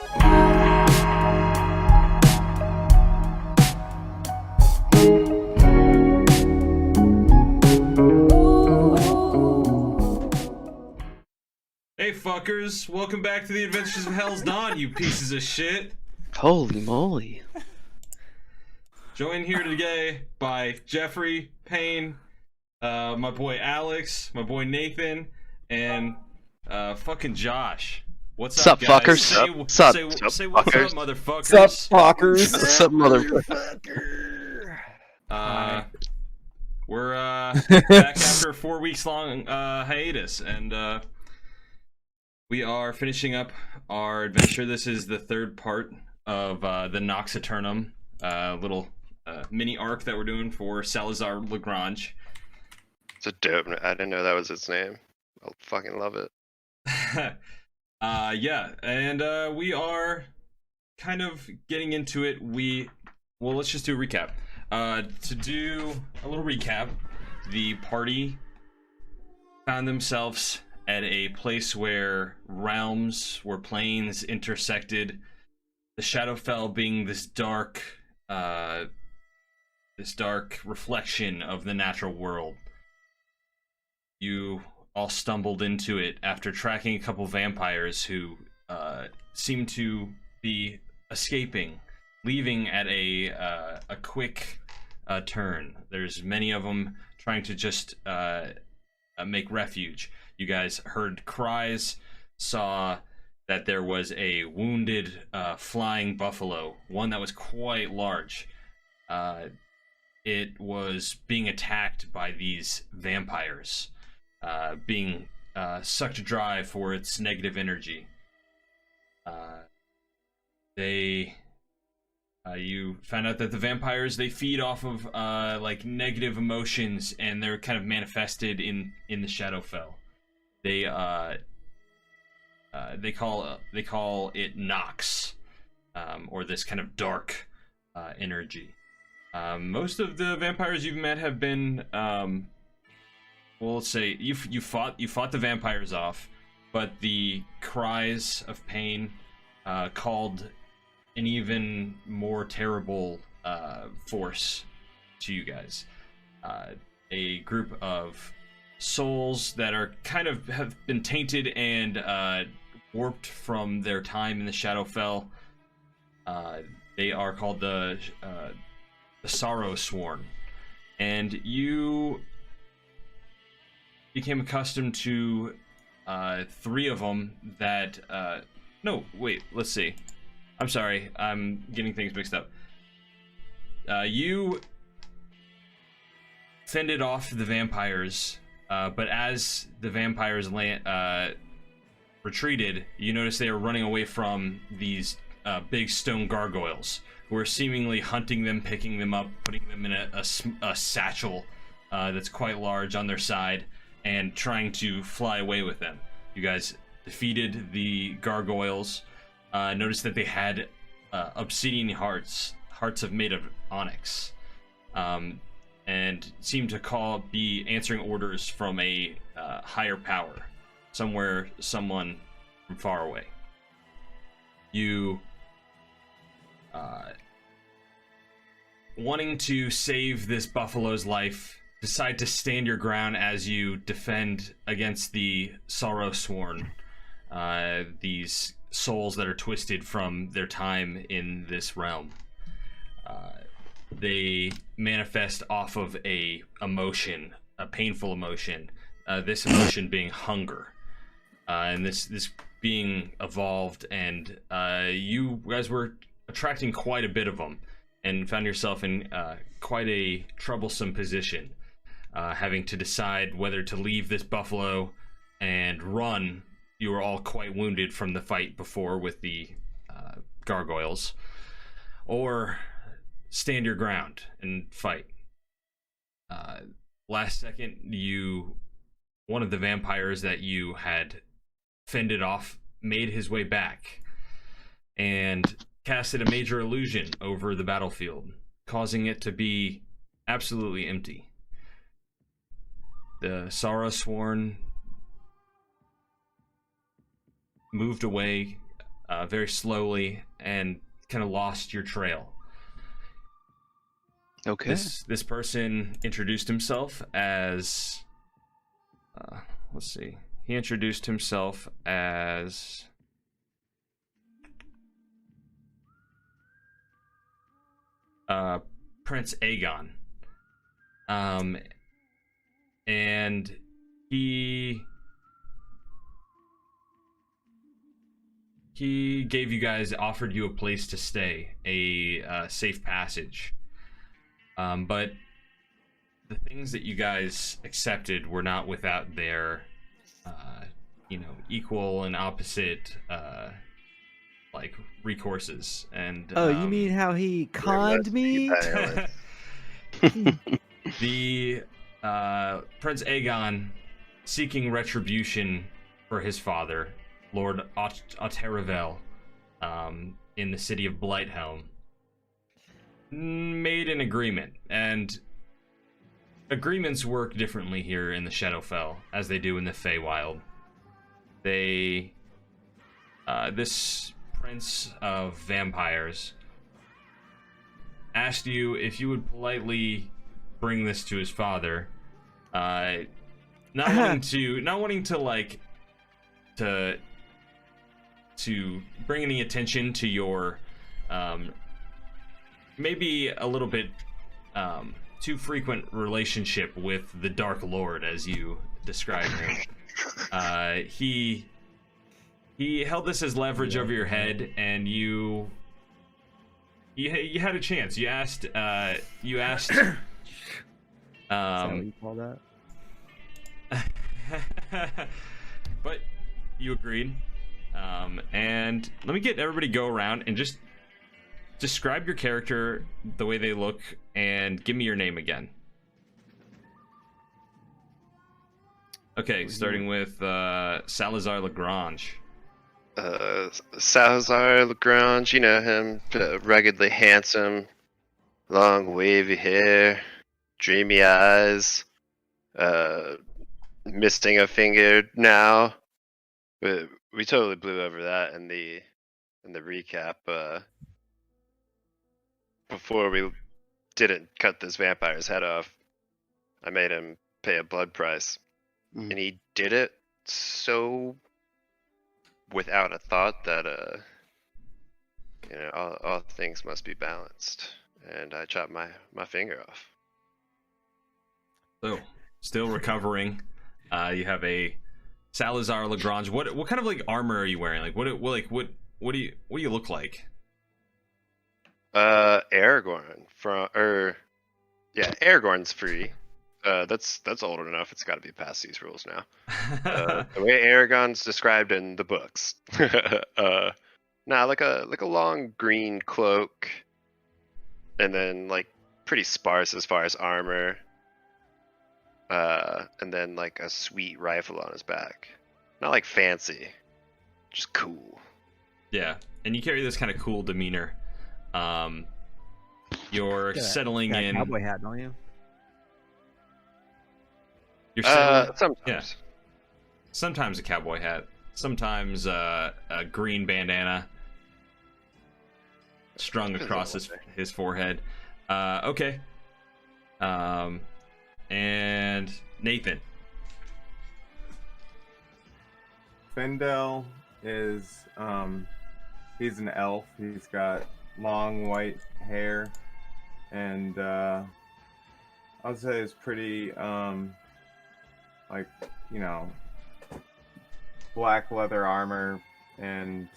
Hey fuckers, welcome back to the Adventures of Hell's Dawn, you pieces of shit. Holy moly. Joined here today by Jeffrey, Payne, my boy Alex, my boy Nathan, and fucking Josh. What's up, guys? Fuckers? Say what's up, motherfuckers. Sup, fuckers? What's up, motherfucker? We're back after a 4 weeks long hiatus, and we are finishing up our adventure. This is the third part of the Nox Aeturnum little mini arc that we're doing for Salizar LaGrange. It's a dope. I didn't know that was its name. I fucking love it. Yeah, and we are kind of getting into it. Well, let's just do a recap. To do a little recap, the party found themselves at a place where planes intersected. The Shadowfell being this dark reflection of the natural world. You all stumbled into it after tracking a couple vampires who seemed to be escaping, leaving at a quick turn. There's many of them trying to just make refuge. You guys heard cries, saw that there was a wounded flying buffalo, one that was quite large. It was being attacked by these vampires, being sucked dry for its negative energy. You found out that the vampires, they feed off of like negative emotions, and they're kind of manifested in the Shadowfell. They call it Nox, or this kind of dark energy. Most of the vampires you've met have been, well, let's say you fought the vampires off, but the cries of pain called an even more terrible force to you guys. A group of souls that are kind of have been tainted and warped from their time in the Shadowfell. They are called the Sorrow Sworn, and you became accustomed to 3 of them that no, wait, let's see. I'm sorry, I'm getting things mixed up. You fended off the vampires, but as the vampires retreated, you noticed they were running away from these big stone gargoyles, who are seemingly hunting them, picking them up, putting them in a satchel that's quite large on their side, and trying to fly away with them. You guys defeated the gargoyles. Noticed that they had obsidian hearts made of onyx, and seemed to be answering orders from a higher power, someone from far away. You, wanting to save this buffalo's life, decide to stand your ground as you defend against the Sorrow Sworn, these souls that are twisted from their time in this realm. They manifest off of a emotion, a painful emotion, this emotion being hunger, and this being evolved, and you guys were attracting quite a bit of them, and found yourself in quite a troublesome position, having to decide whether to leave this buffalo and run. You were all quite wounded from the fight before with the gargoyles, or stand your ground and fight. Last second, one of the vampires that you had fended off made his way back and casted a major illusion over the battlefield, causing it to be absolutely empty. The Sorrow Sworn moved away, very slowly and kind of lost your trail. Okay. This person introduced himself as let's see. He introduced himself as Prince Aegon. And he gave you guys, offered you a place to stay, a safe passage. But the things that you guys accepted were not without their, equal and opposite, like, recourses. And Oh, you mean how he conned me? the Prince Aegon, seeking retribution for his father, Lord Aetheria, in the city of Blighthelm, made an agreement, and agreements work differently here in the Shadowfell as they do in the Feywild. They, this Prince of Vampires asked you if you would politely bring this to his father, not wanting to bring any attention to your maybe a little bit too frequent relationship with the Dark Lord, as you described him. He held this as leverage over your head, and you had a chance. You asked. Is that what you call that? But you agreed. And let me get everybody go around and just describe your character, the way they look, and give me your name again. Okay, starting with Salizar LaGrange. Salizar LaGrange, you know him, ruggedly handsome, long wavy hair, dreamy eyes, missing a finger now. We totally blew over that in the recap. Before we didn't cut this vampire's head off, I made him pay a blood price, and he did it so without a thought that all things must be balanced, and I chopped my finger off. So, still recovering. You have a Salizar LaGrange. What kind of like armor are you wearing? Like what do you look like? Aragorn Aragorn's free. That's old enough. It's got to be past these rules now. The way Aragorn's described in the books. Like a long green cloak, and then like pretty sparse as far as armor. And then like a sweet rifle on his back. Not like fancy, just cool. Yeah, and you carry this kind of cool demeanor. You're settling in. Cowboy hat, don't you? You're settling. Sometimes. Yeah. Sometimes a cowboy hat. Sometimes a green bandana strung across his forehead. Okay. And Nathan. Fendel is he's an elf. He's got long white hair, and I would say it's pretty black leather armor and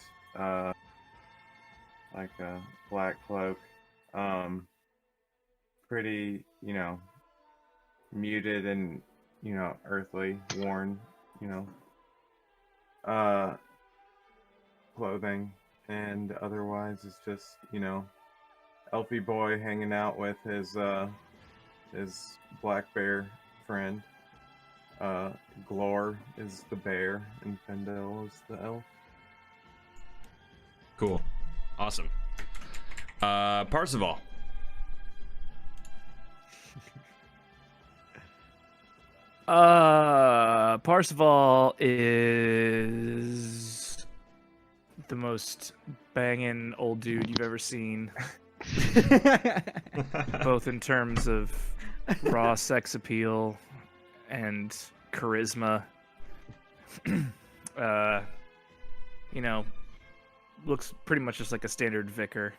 like a black cloak. Pretty, muted and earthly, worn, clothing, and otherwise it's just elfy boy hanging out with his black bear friend. Glor is the bear and Fendel is the elf. Cool. Awesome. Parzival. Parzival is the most banging old dude you've ever seen, both in terms of raw sex appeal and charisma. You know, looks pretty much just like a standard vicar.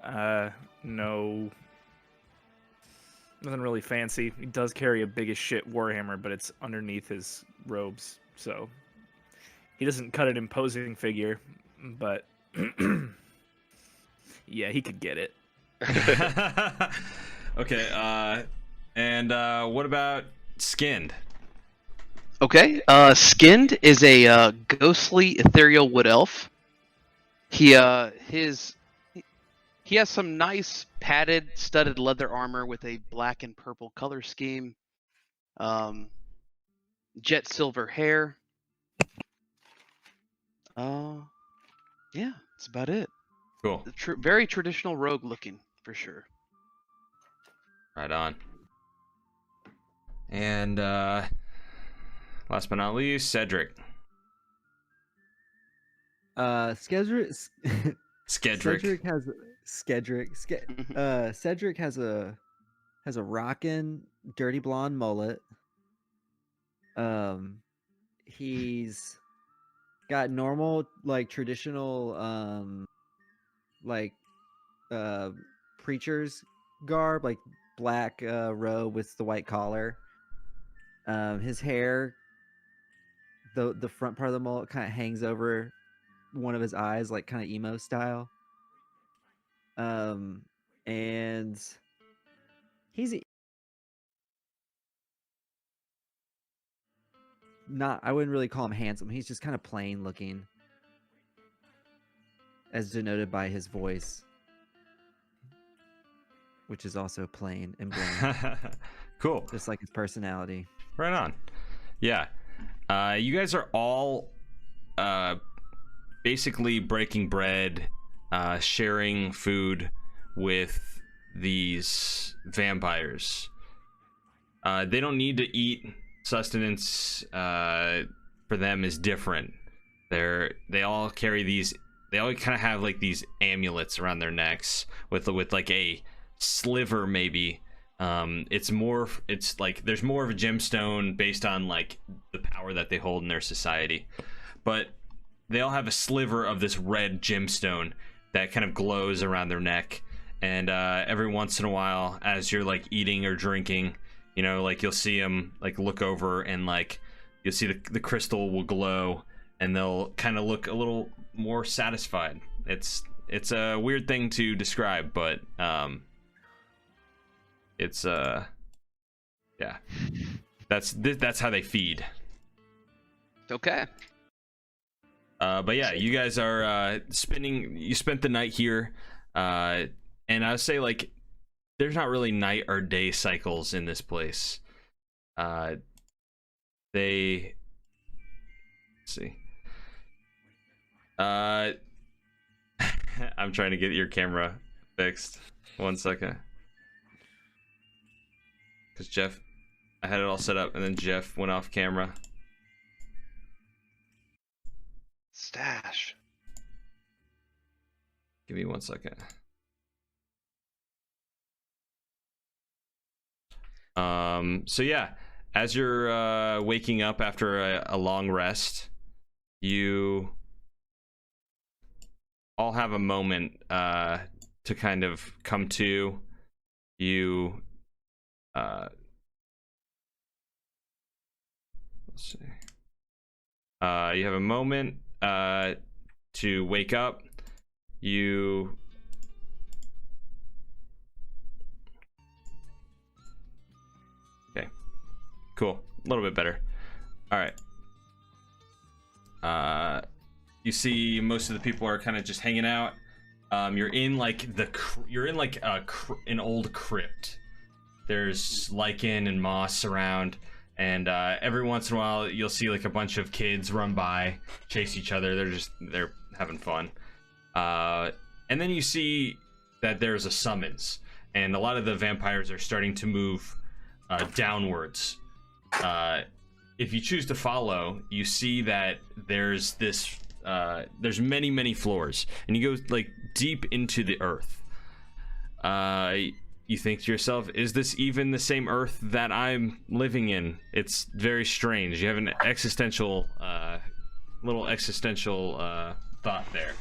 No, nothing really fancy. He does carry a big as shit warhammer, but it's underneath his robes, so he doesn't cut an imposing figure. But yeah, he could get it. Okay. And what about Skinned? Okay. Skinned is a ghostly ethereal wood elf. He has some nice padded studded leather armor with a black and purple color scheme. Jet silver hair. Yeah, that's about it. Cool. Very traditional rogue looking for sure. Right on. And last but not least, Cedric. Cedric Skedrick. Cedric has a rockin' dirty blonde mullet. He's got normal, like, traditional preacher's garb, like black robe with the white collar. His hair, the front part of the mullet kind of hangs over one of his eyes, like kind of emo style. And he's not, I wouldn't really call him handsome. He's just kind of plain looking, as denoted by his voice, which is also plain and bland. Cool. Just like his personality. Right on. Yeah. You guys are all basically breaking bread, sharing food with these vampires. They don't need to eat. Sustenance for them is different. They all carry these. They all kind of have like these amulets around their necks with like a sliver maybe. It's like there's more of a gemstone based on like the power that they hold in their society, but they all have a sliver of this red gemstone that kind of glows around their neck. And every once in a while, as you're like eating or drinking, you know, like you'll see them like look over and like you'll see the crystal will glow and they'll kind of look a little more satisfied. It's a weird thing to describe, but it's yeah, that's how they feed. Okay. But yeah, you guys are you spent the night here, and I would say like there's not really night or day cycles in this place. Let's see. I'm trying to get your camera fixed. 1 second. Because Jeff, I had it all set up and then Jeff went off camera. Stash. Give me 1 second. So yeah, as you're waking up after a long rest, you all have a moment to kind of come to. You let's see. You have a moment to wake up. You okay, cool, a little bit better. All right. You see most of the people are kind of just hanging out. You're in like an old crypt. There's lichen and moss around, and every once in a while you'll see like a bunch of kids run by, chase each other. They're having fun. And then you see that there's a summons, and a lot of the vampires are starting to move downwards. If you choose to follow, you see that there's this there's many floors, and you go like deep into the earth. You think to yourself, is this even the same earth that I'm living in? It's very strange. You have an existential little existential thought there,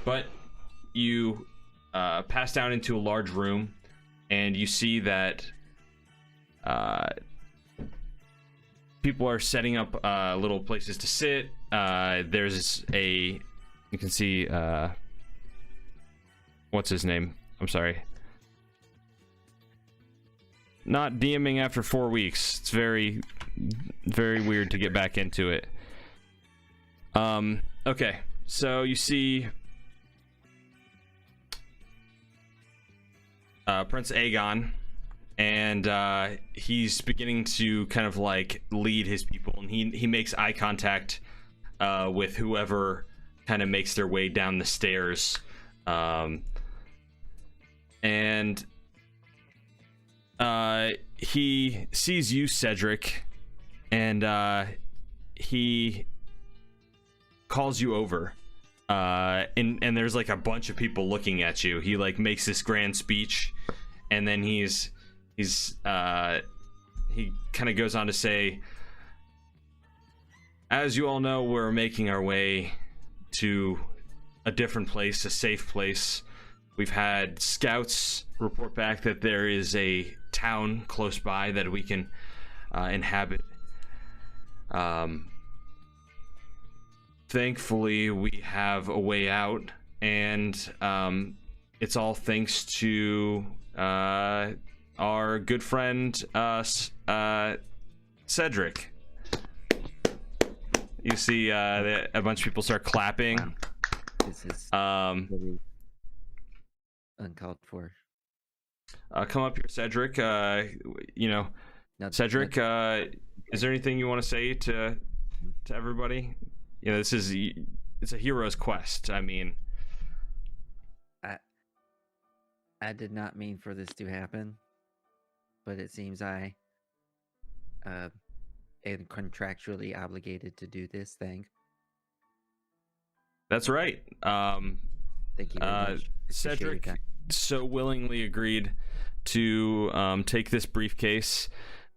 but you pass down into a large room, and you see that people are setting up little places to sit. There's you can see what's his name? I'm sorry. Not DMing after 4 weeks. It's very weird to get back into it. Okay, so you see Prince Aegon, and he's beginning to kind of like lead his people, and he makes eye contact with whoever kind of makes their way down the stairs, and he sees you, Cedric, and he calls you over, and there's like a bunch of people looking at you. He like makes this grand speech, and then he kind of goes on to say, as you all know, we're making our way to a different place, a safe place. We've had scouts report back that there is a town close by that we can inhabit. Thankfully, we have a way out, and it's all thanks to our good friend Cedric. You see a bunch of people start clapping. This is really uncalled for. Come up here, Cedric. Cedric, is there anything you want to say to everybody? You know, it's a hero's quest. I mean, I did not mean for this to happen, but it seems I am contractually obligated to do this thing. That's right. Thank you very much. Appreciate Cedric your time. so willingly agreed to take this briefcase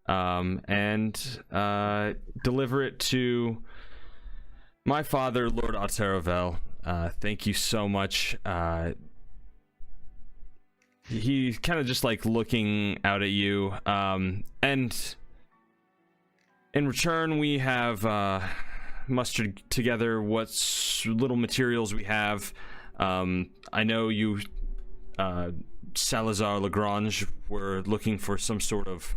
and deliver it to my father, Lord Aetheria. Thank you so much. He's kind of just like looking out at you, and in return we have mustered together what little materials we have. I know you, Salizar LaGrange, were looking for some sort of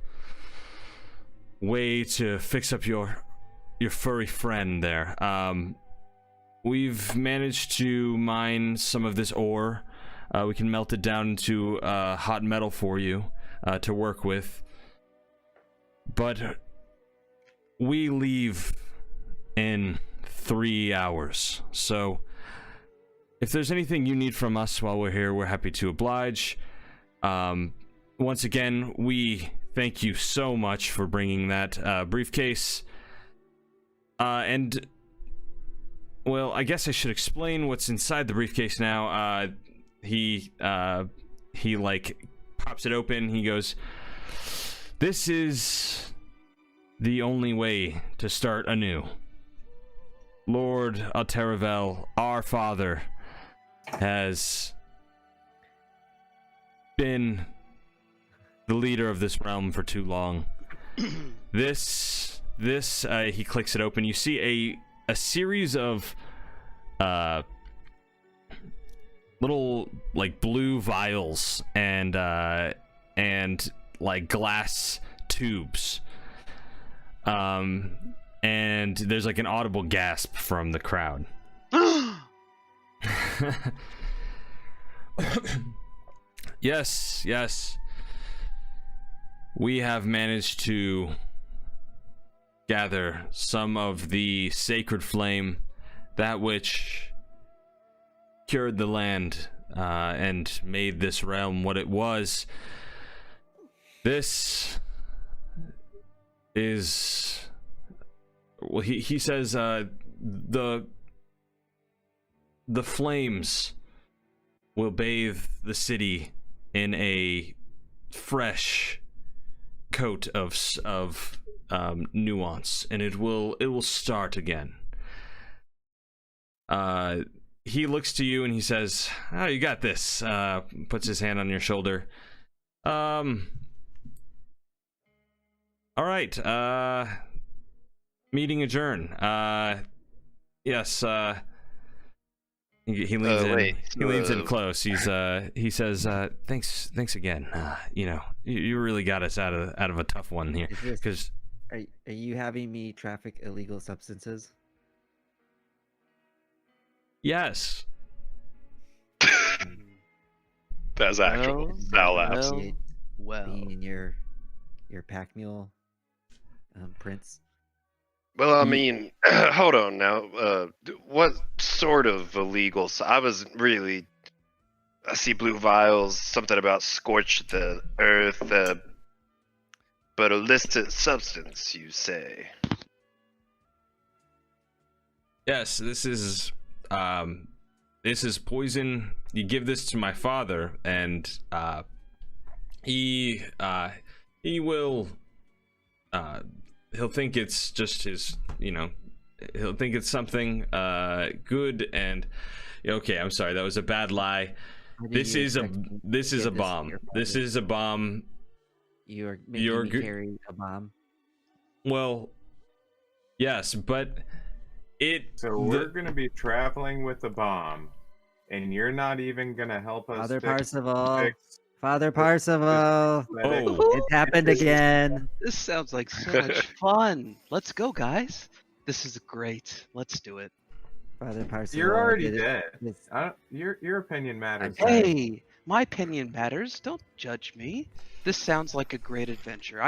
way to fix up your furry friend there. We've managed to mine some of this ore. We can melt it down into hot metal for you to work with. But we leave in 3 hours. So if there's anything you need from us while we're here, we're happy to oblige. Once again, we thank you so much for bringing that briefcase. And, well, I guess I should explain what's inside the briefcase now. He like pops it open. He goes, "This is the only way to start anew. Lord Aetheria, our father, has been the leader of this realm for too long. This he clicks it open. You see a series of little like blue vials and like glass tubes. And there's like an audible gasp from the crowd. Yes. We have managed to gather some of the sacred flame, that which cured the land and made this realm what it was. This is, well, he says the the flames will bathe the city in a fresh coat of nuance, and it will start again. He looks to you and he says, "Oh, you got this." Puts his hand on your shoulder. All right. Meeting adjourn. Yes. He leans in. Wait, He leans in close. He says, "Thanks again. You really got us out of a tough one here." Because Are you having me traffic illegal substances? yes. That's actual foul laughs. Well, Being in your pack mule, Prince. Well, I mean, hold on now. What sort of illegal? I see blue vials, something about scorch the earth, but illicit substance, you say? Yes, this is poison. You give this to my father, and he will he'll think it's just his, he'll think it's something good. And okay, I'm sorry, that was a bad lie. This is a bomb. This is a bomb. You're making me carry a bomb. Well, yes, but So we're gonna be traveling with a bomb, and you're not even gonna help us. Father fix Parzival. Father Parzival. Oh. It happened again. this sounds like so much fun. Let's go, guys. This is great. Let's do it. Father Parzival. You're already did it. dead. Your opinion matters. Hey, my opinion matters. Don't judge me. This sounds like a great adventure.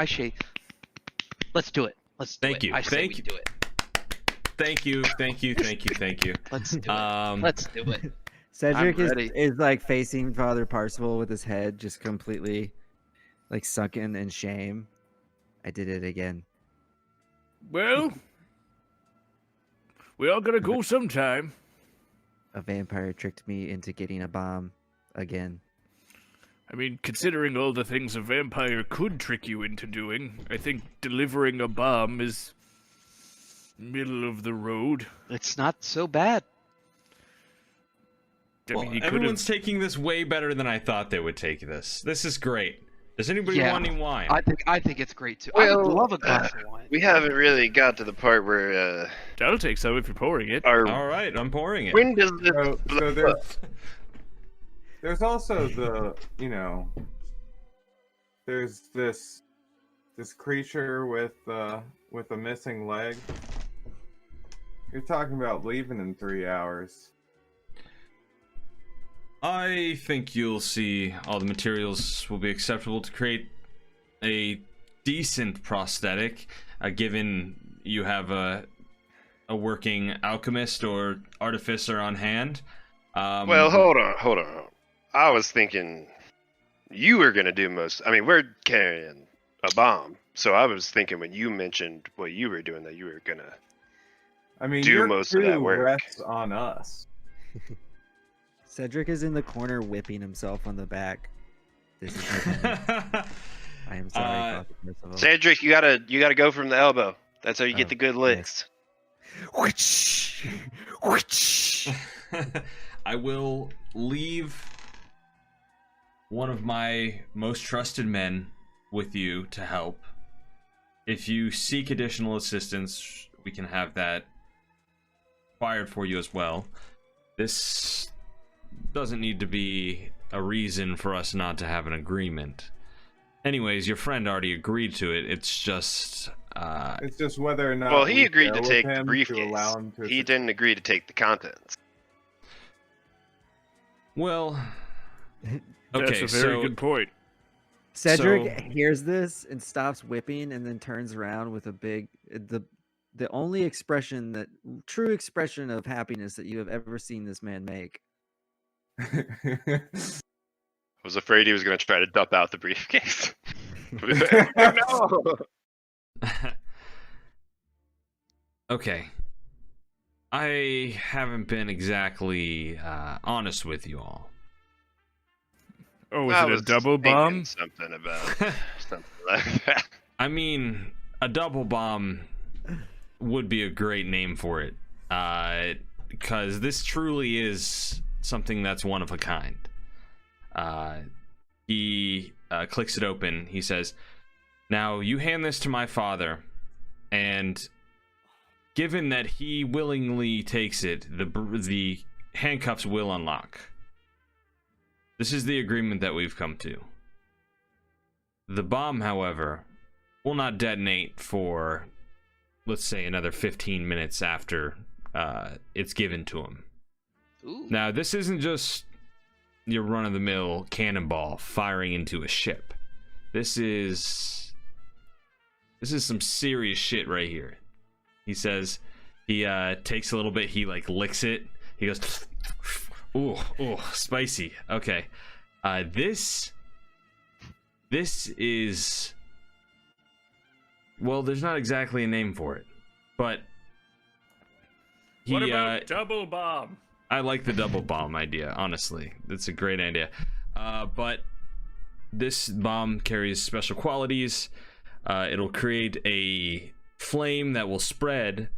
Let's do it. Let's do Thank it. you. I say Thank we you. do it. Thank you. Let's do it. Let's do it. Cedric I'm ready. is like facing Father Parzival with his head just completely like sunken in shame. I did it again. Well, we all gotta go sometime. A vampire tricked me into getting a bomb again. I mean, considering all the things a vampire could trick you into doing, I think delivering a bomb is middle of the road. It's not so bad. I Well, mean, you could everyone's have. taking this way better than I thought they would take this. This is great. Does anybody Yeah, want any wine? I think it's great too. I would Well, love a glass of wine. We haven't really got to the part where That'll take some if you're pouring it. our All right, I'm pouring it. when does this So there's also the there's this creature with a missing leg. You're talking about leaving in 3 hours. I think you'll see all the materials will be acceptable to create a decent prosthetic, given you have a working alchemist or artificer on hand. Well, hold on. I was thinking you were gonna do most. I mean, we're carrying a bomb, so I was thinking when you mentioned what you were doing that you were gonna. I mean, Do your most of that crew work. rests on us. Cedric is in the corner whipping himself on the back. This is I am sorry, Father Parzival. Cedric, you gotta go from the elbow. That's how you get Oh, the good licks. Whoosh! Whoosh! I will leave one of my most trusted men with you to help. If you seek additional assistance, we can have that acquired for you as well. This doesn't need to be a reason for us not to have an agreement. Anyways, your friend already agreed to it. It's just It's just whether or not. Well, he we agreed to go with take the him briefcase. To allow him to He didn't agree to take the contents. well. That's Okay, a very so good point. Cedric hears this and stops whipping and then turns around with a big the only true expression of happiness that you have ever seen this man make. I was afraid he was going to try to dump out the briefcase. No. okay. I haven't been exactly honest with you all. Oh, is I it a was double thinking bomb? Something about something like that. I mean, a double bomb would be a great name for it, because this truly is something that's one of a kind. He clicks it open. He says, "Now you hand this to my father, and given that he willingly takes it, the handcuffs will unlock. This is the agreement that we've come to. The bomb, however, will not detonate for, let's say, another 15 minutes after it's given to him. Ooh. Now, this isn't just your run-of-the-mill cannonball firing into a ship. This is some serious shit right here." He says, he takes a little bit, he like licks it. He goes, ooh, spicy. Okay. This is, well, there's not exactly a name for it, but What about double bomb? I like the double bomb idea, honestly. That's a great idea. But this bomb carries special qualities. It'll create a flame that will spread.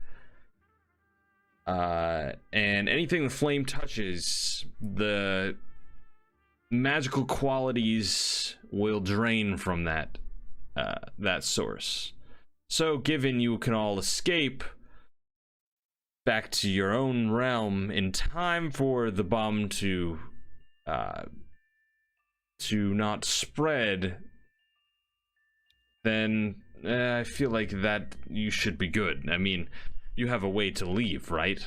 And anything the flame touches, the magical qualities will drain from that source. So, given you can all escape back to your own realm in time for the bomb to not spread, then I feel like that you should be good. I mean, you have a way to leave, right?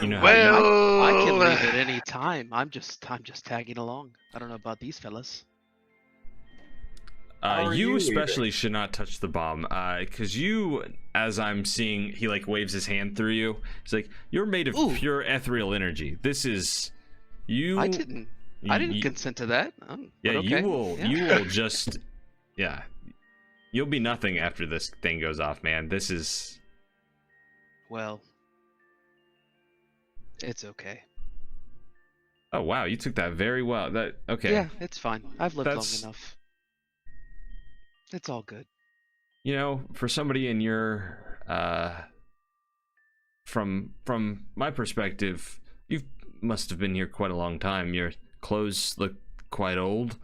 You know how Well, I can leave at any time. I'm just tagging along. I don't know about these fellas. How are you you especially should not touch the bomb, because you, as I'm seeing, he like waves his hand through you. He's like, you're made of Ooh. pure ethereal energy. This is you. I didn't consent to that. Yeah, but okay. you will. Yeah. You will just. Yeah, you'll be nothing after this thing goes off, man. This is. Well, it's okay. Oh wow, you took that very well. That okay. Yeah, it's fine. I've lived That's- long enough. It's all good. You know, for somebody in your from my perspective, you must have been here quite a long time. Your clothes look quite old.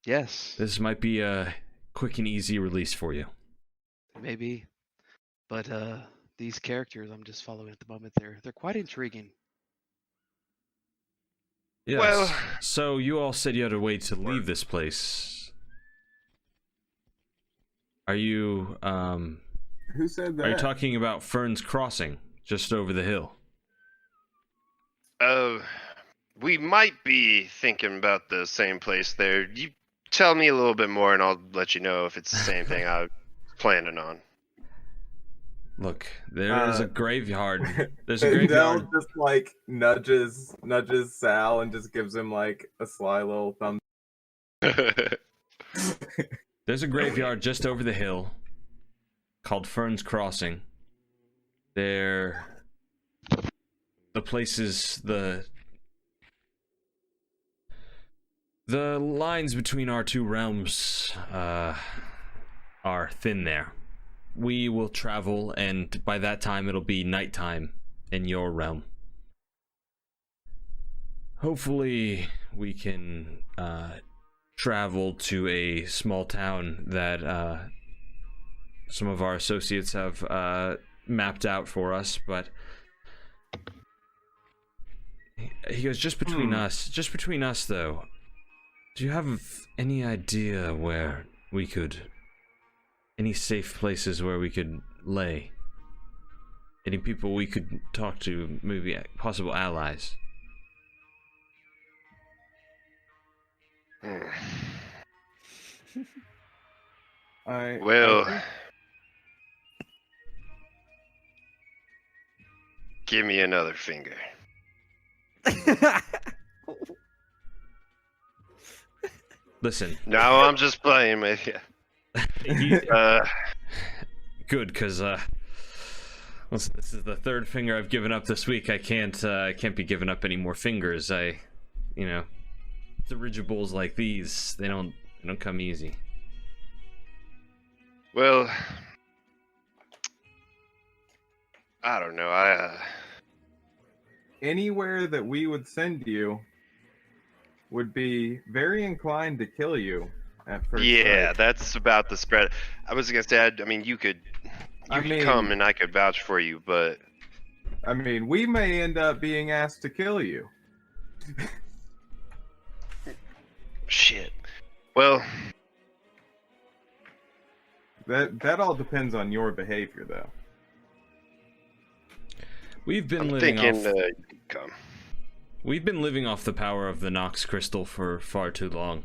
Yes, This might be a quick and easy release for you. maybe. But these characters I'm just following at the moment, they're quite intriguing. Yes. Well- So you all said you had a way to leave this place. Are you Who said that? are you talking about Fern's Crossing, just over the hill? We might be thinking about the same place there. You tell me a little bit more, and I'll let you know if it's the same thing I was planning on. Look, there is a graveyard. There's a And Dell graveyard. just like nudges Sal and just gives him like a sly little thumb. There's a graveyard just over the hill called Fern's Crossing. The place is the lines between our two realms are thin there. We will travel, and by that time it'll be nighttime in your realm. Hopefully we can travel to a small town that some of our associates have mapped out for us, but he goes, just between us though, do you have any idea where we could, any safe places where we could lay? Any people we could talk to, maybe possible allies? Well, give me another finger. Listen, No, I'm just playing with you. good, because Listen, this is the third finger I've given up this week. I can't be giving up any more fingers. Dirigibles like these, they don't come easy. Well, I don't know. Anywhere that we would send you would be very inclined to kill you at first. Yeah, sight. that's about the spread. I was gonna say, I mean, you could come and I could vouch for you, but I mean, we may end up being asked to kill you. shit. Well, that all depends on your behavior, though. We've been I'm living thinking off. you could come. We've been living off the power of the Nox crystal for far too long.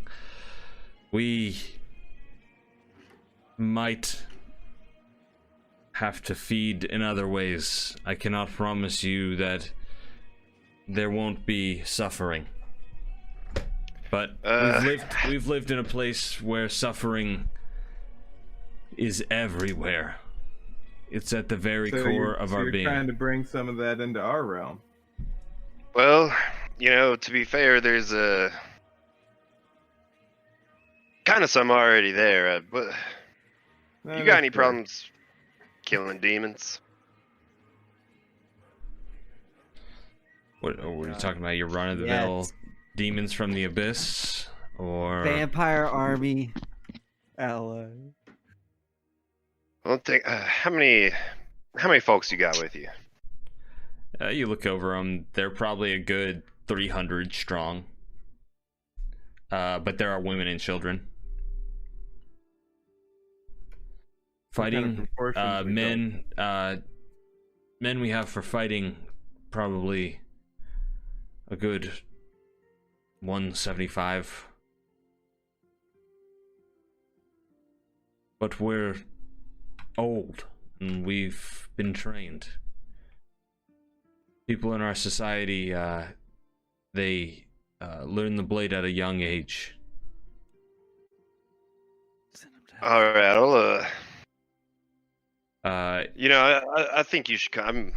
We might have to feed in other ways. I cannot promise you that there won't be suffering. But we've lived in a place where suffering is everywhere. It's at the very core of our being. You're trying to bring some of that into our realm. Well, to be fair, there's kind of some already there. But you got any problems killing demons? What are you talking about? Your run-of-the-mill demons from the abyss, or Vampire army ally. I don't think. How many folks you got with you? You look over them, they're probably a good 300 strong. But there are women and children. Fighting, men we have for fighting probably a good 175. But we're old and we've been trained. People in our society, they learn the blade at a young age. All right, I think you should come.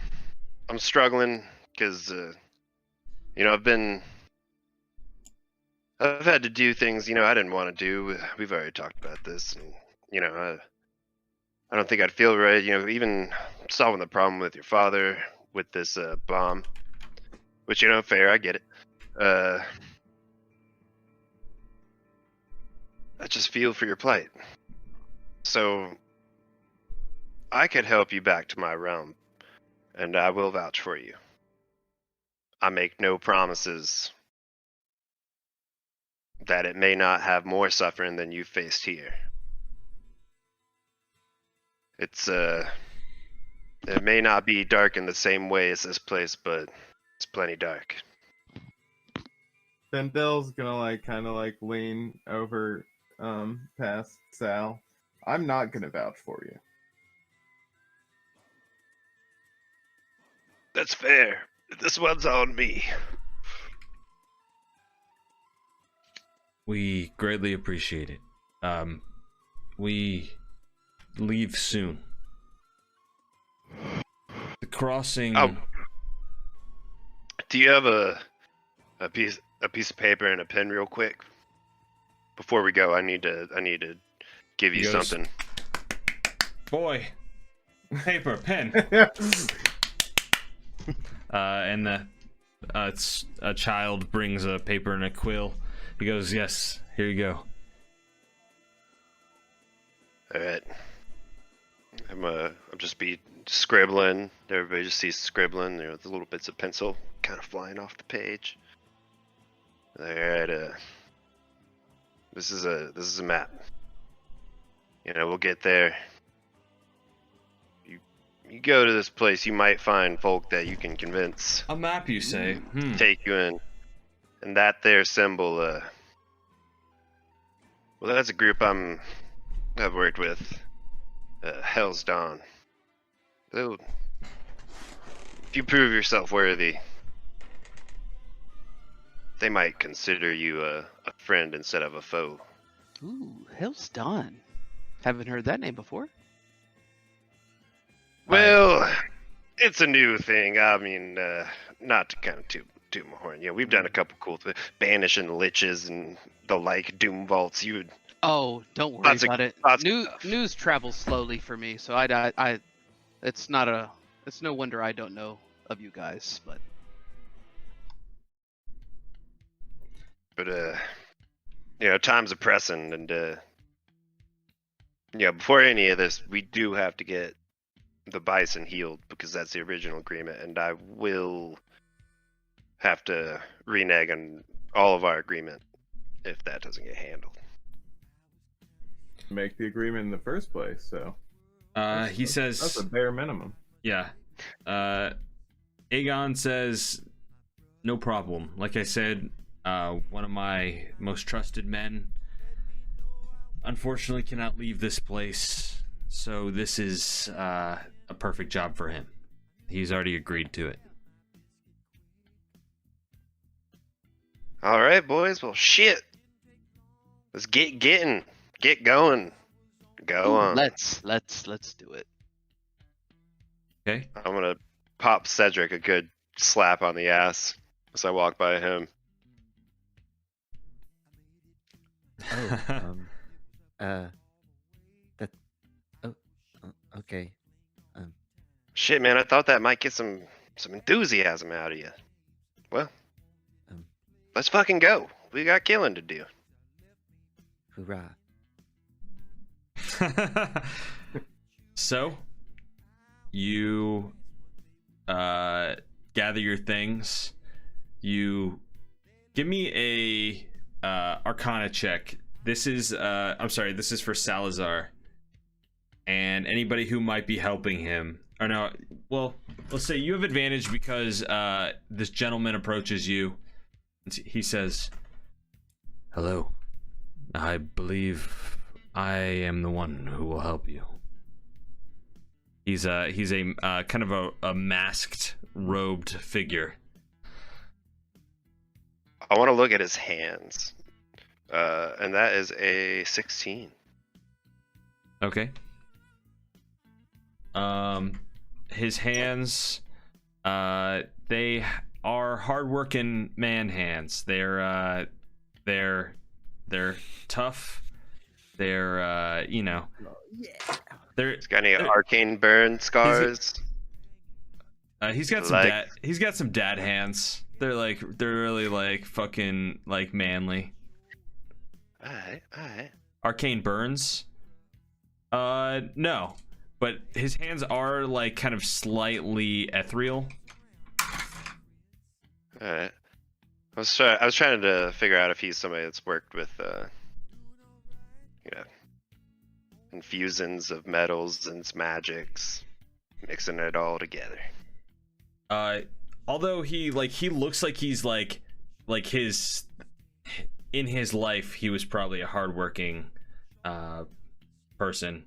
I'm struggling because, I've had to do things, I didn't want to do. We've already talked about this, and, I don't think I'd feel right, even solving the problem with your father with this bomb, which, fair, I get it. I just feel for your plight. So I could help you back to my realm, and I will vouch for you. I make no promises that it may not have more suffering than you faced here. It may not be dark in the same way as this place, but it's plenty dark. Then Bill's gonna kind of lean over past Sal. I'm not gonna vouch for you. That's fair. This one's on me. We greatly appreciate it. We leave soon. The crossing. Oh. Do you have a piece of paper and a pen, real quick? Before we go, I need to give you something. Boy, paper, pen. And a child brings a paper and a quill. He goes, "Yes, here you go." All right. I'm just be scribbling. Everybody just sees scribbling. The little bits of pencil kind of flying off the page. All right. This is a map. We'll get there. You go to this place, you might find folk that you can convince. A map, you say? Take you in. And that there symbol, well, that's a group I've worked with. Hell's Dawn. If you prove yourself worthy, they might consider you a friend instead of a foe. Ooh, Hell's Dawn. Haven't heard that name before. Well, it's a new thing. I mean, not to kind of toot my horn. Yeah, we've done a couple cool things, banishing liches and the like, doom vaults. Oh, don't worry Lots of- about it. lots of stuff. News travels slowly for me, so it's no wonder I don't know of you guys. But times are pressing, and before any of this, we do have to get the bison healed because that's the original agreement, and I will have to renege on all of our agreement if that doesn't get handled. Make the agreement in the first place, so. He says That's a bare minimum. Yeah. Aegon says, no problem. Like I said, one of my most trusted men unfortunately cannot leave this place, so this is a perfect job for him. He's already agreed to it. All right, boys. Well, shit. Let's get going. Go on. Let's do it. Okay. I'm gonna pop Cedric a good slap on the ass as I walk by him. Okay. Shit, man, I thought that might get some enthusiasm out of you. Well, let's fucking go. We got killing to do. Hoorah. So, you gather your things. You give me a Arcana check. This is this is for Salizar. And anybody who might be helping him. Or no, well, let's say you have advantage because this gentleman approaches you. He says, "Hello. I believe I am the one who will help you." He's a kind of a masked, robed figure. I want to look at his hands. And that is a 16. Okay. His hands, they are hardworking man hands. They're tough. They're they're. He's got any arcane burn scars? He's got some dad. He's got some dad hands. They're really like fucking like manly. Alright. Arcane burns? No. But his hands are like kind of slightly ethereal. Alright. I was trying to figure out if he's somebody that's worked with infusions of metals and magics, mixing it all together. Although he looks like he's like his in his life he was probably a hardworking person.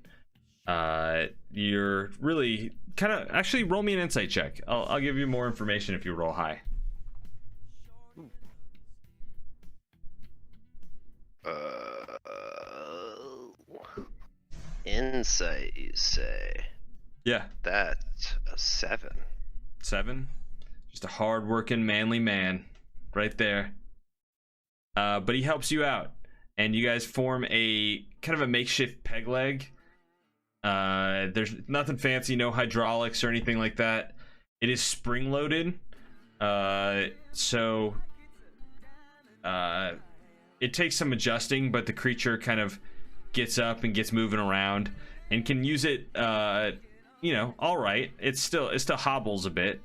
You're really kind of actually roll me an insight check. I'll give you more information if you roll high. Insight, you say? Yeah. That's a 7. 7? Just a hard-working, manly man, right there. But he helps you out, and you guys form a kind of a makeshift peg leg. There's nothing fancy, no hydraulics or anything like that. It is spring-loaded, so it takes some adjusting, but the creature kind of gets up and gets moving around and can use it. All right. It still hobbles a bit.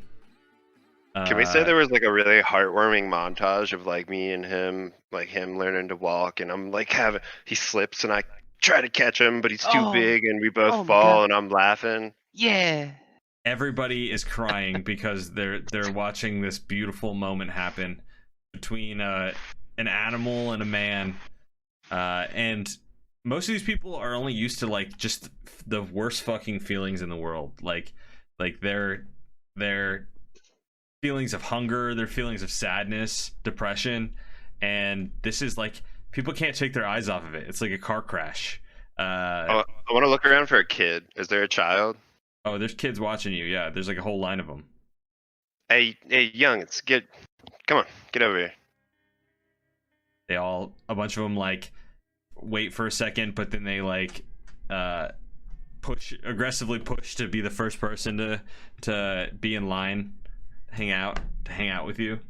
Can we say there was like a really heartwarming montage of like me and him, like him learning to walk, and I'm like he slips and I try to catch him, but he's too big and we both fall and I'm laughing. Yeah. Everybody is crying because they're watching this beautiful moment happen between an animal and a man, and most of these people are only used to like just the worst fucking feelings in the world, like their feelings of hunger, their feelings of sadness, depression, and this is like people can't take their eyes off of it. It's like a car crash. I want to look around for a kid. Is there a child? Oh, there's kids watching you. Yeah, there's like a whole line of them. Hey, youngins, come on, get over here. A bunch of them like wait for a second, but then they like aggressively push to be the first person to be in line, hang out with you.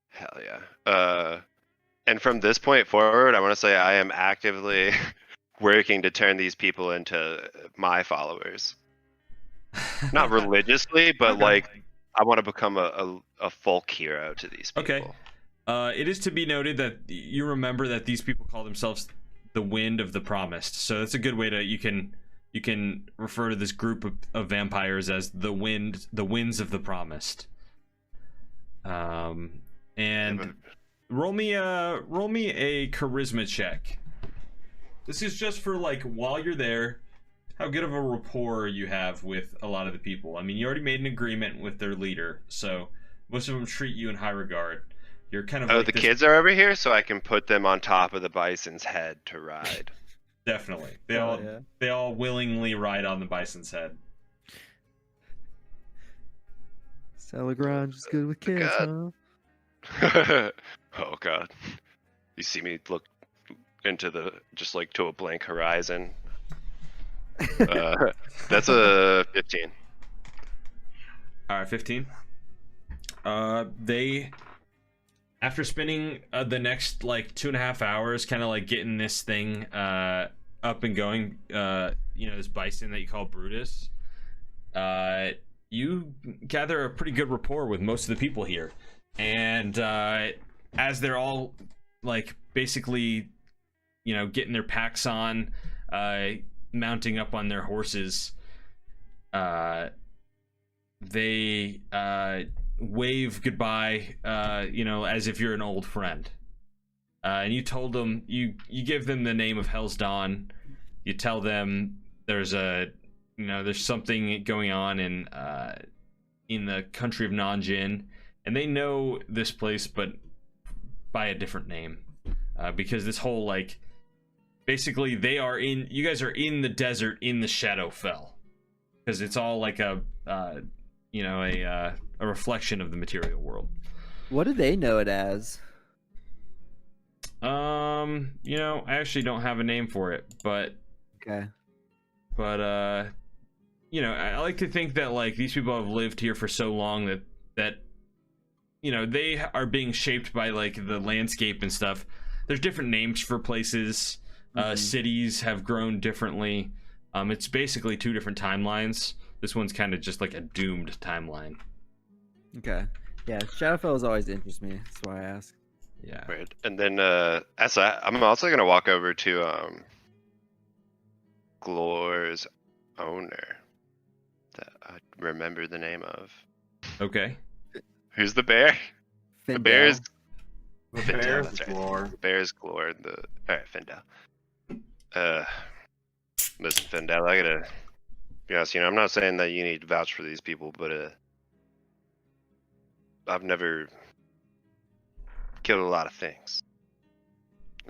Hell yeah. And from this point forward, I want to say I am actively working to turn these people into my followers. Not religiously, but Okay. like I want to become a folk hero to these people. Okay. It is to be noted that you remember that these people call themselves the Wind of the Promised. So that's a good way to you can refer to this group of vampires as the Winds of the Promised. And roll me a charisma check. This is just for like while you're there, how good of a rapport you have with a lot of the people. I mean, you already made an agreement with their leader, so most of them treat you in high regard. You're kind of the kids are over here, so I can put them on top of the bison's head to ride. Definitely. Oh, They all willingly ride on the bison's head. So LaGrange is good with kids, God. huh? Oh god. You see me look into just like to a blank horizon. That's a 15. All right, 15. They, after spending the next like 2.5 hours, kind of like getting this thing up and going, this bison that you call Brutus, you gather a pretty good rapport with most of the people here, and as they're all like basically, getting their packs on, mounting up on their horses, they wave goodbye, as if you're an old friend. And you told them, you give them the name of Hell's Dawn. You tell them there's something going on in the country of Nanjin, and they know this place, but by a different name, because this whole like, basically you guys are in the desert in the Shadowfell, because it's all like a reflection of the material world. What do they know it as? I actually don't have a name for it, but Okay. I like to think that like these people have lived here for so long that they are being shaped by like the landscape and stuff. There's different names for places. Cities have grown differently. It's basically two different timelines. This one's kind of just like a doomed timeline. Okay. Yeah, Shadowfell always interests me. That's why I ask. Yeah. Right. And then I'm also gonna walk over to Glor's owner that I remember the name of. Okay. Who's the bear? The bear is The Findel, bear's that's right. Glor. The bear's Glor. Alright, Findel. Listen, Findel, I gotta be honest, I'm not saying that you need to vouch for these people, but I've never killed a lot of things.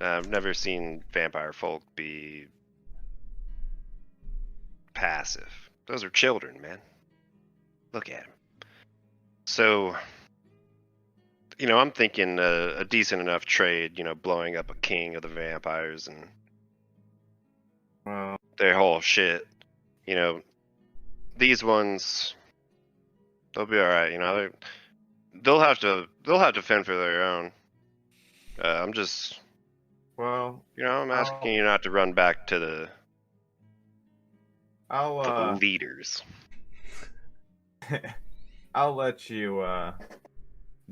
I've never seen vampire folk be passive. Those are children, man. Look at them. So, I'm thinking a decent enough trade, blowing up a king of the vampires and Well, their whole shit. These ones, they'll be all right. They'll have to fend for their own. I'm just, well, I'm asking you not to run back to the I'll leaders. I'll let you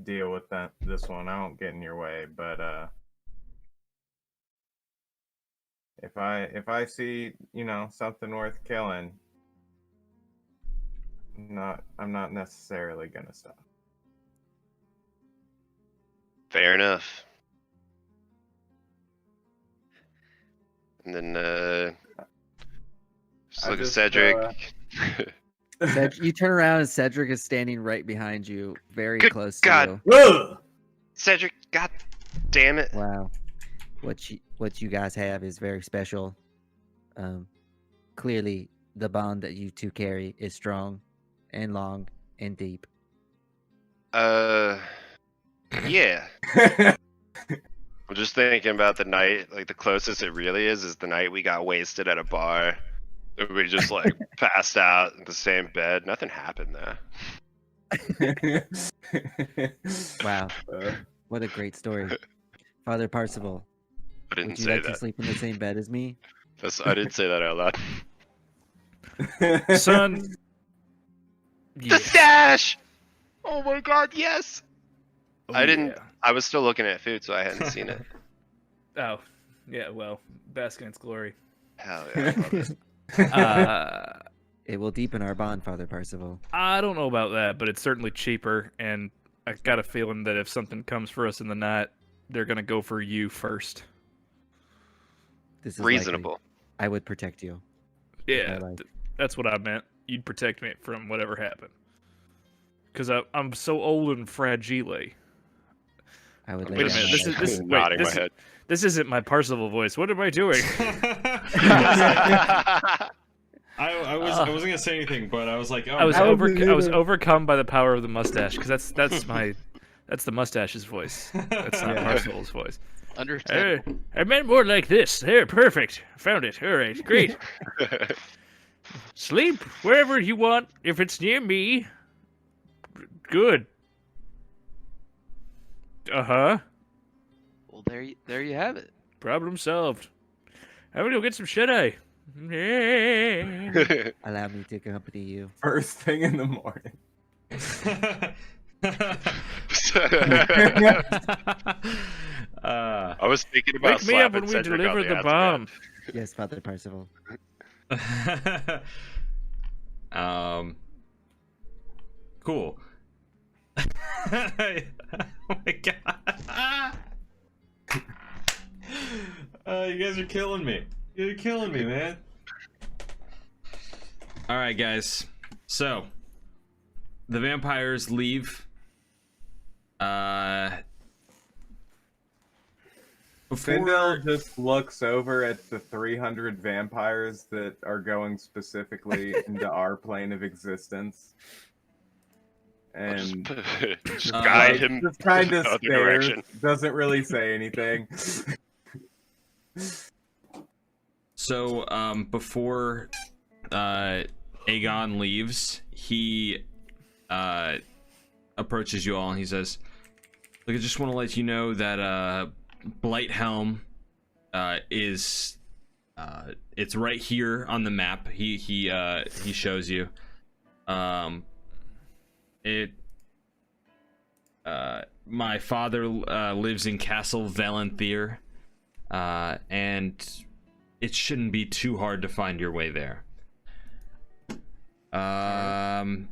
deal with this one. I won't get in your way, but if I see, something worth killing, I'm not necessarily gonna stop. Fair enough. And then just look at Cedric. You turn around and Cedric is standing right behind you, very Good close God. to Ugh! Cedric, god damn it. you. Wow. What you guys have is very special. Clearly the bond that you two carry is strong and long and deep. Yeah. I'm just thinking about the night, like the closest it really is the night we got wasted at a bar. We just like passed out in the same bed. Nothing happened there. Wow. What a great story. Father Parsival, I didn't would you say like to that. sleep in the same bed as me? I didn't say that out loud. Son. The Yeah. stash! Oh my god, yes! Oh, I didn't. yeah. I was still looking at food, so I hadn't seen it. Oh, yeah. Well, bask in its glory. Hell yeah. I love it. It will deepen our bond, Father Parsival. I don't know about that, but it's certainly cheaper, and I got a feeling that if something comes for us in the night, they're gonna go for you first. This is Reasonable. likely. I would protect you. Yeah, life. that's what I meant. You'd protect me from whatever happened. Because I'm so old and fragile. I would I'm lay Wait a down minute, my this is head. nodding my head. This isn't my Parsival voice. What am I doing? I wasn't gonna say anything, but I was like, oh, I was How would you I was do that? overcome by the power of the mustache, because that's the mustache's voice. That's not Yeah. Parsival's voice. Understandable. I meant more like this. There, perfect. Found it. All right, great. Sleep wherever you want. If it's near me, good. Uh-huh. Well, there you have it. Problem solved. I'm gonna go get some shut-eye. Allow me to accompany you. First thing in the morning. I was thinking about Wake me up slapping when we Cedric on deliver the ass bomb. Yes, Father Parsival. Cool. Oh my god. You guys are killing me. You're killing me, man. All right, guys. So, the vampires leave. Senhyo just looks over at the 300 vampires that are going specifically into our plane of existence. And just guide him just kind the of other stares, direction. doesn't really say anything. So, before Aegon leaves, he approaches you all and he says, "Look, I just want to let you know that Blighthelm is it's right here on the map." He shows you. My father lives in Castle Valenthir, and it shouldn't be too hard to find your way there. I'll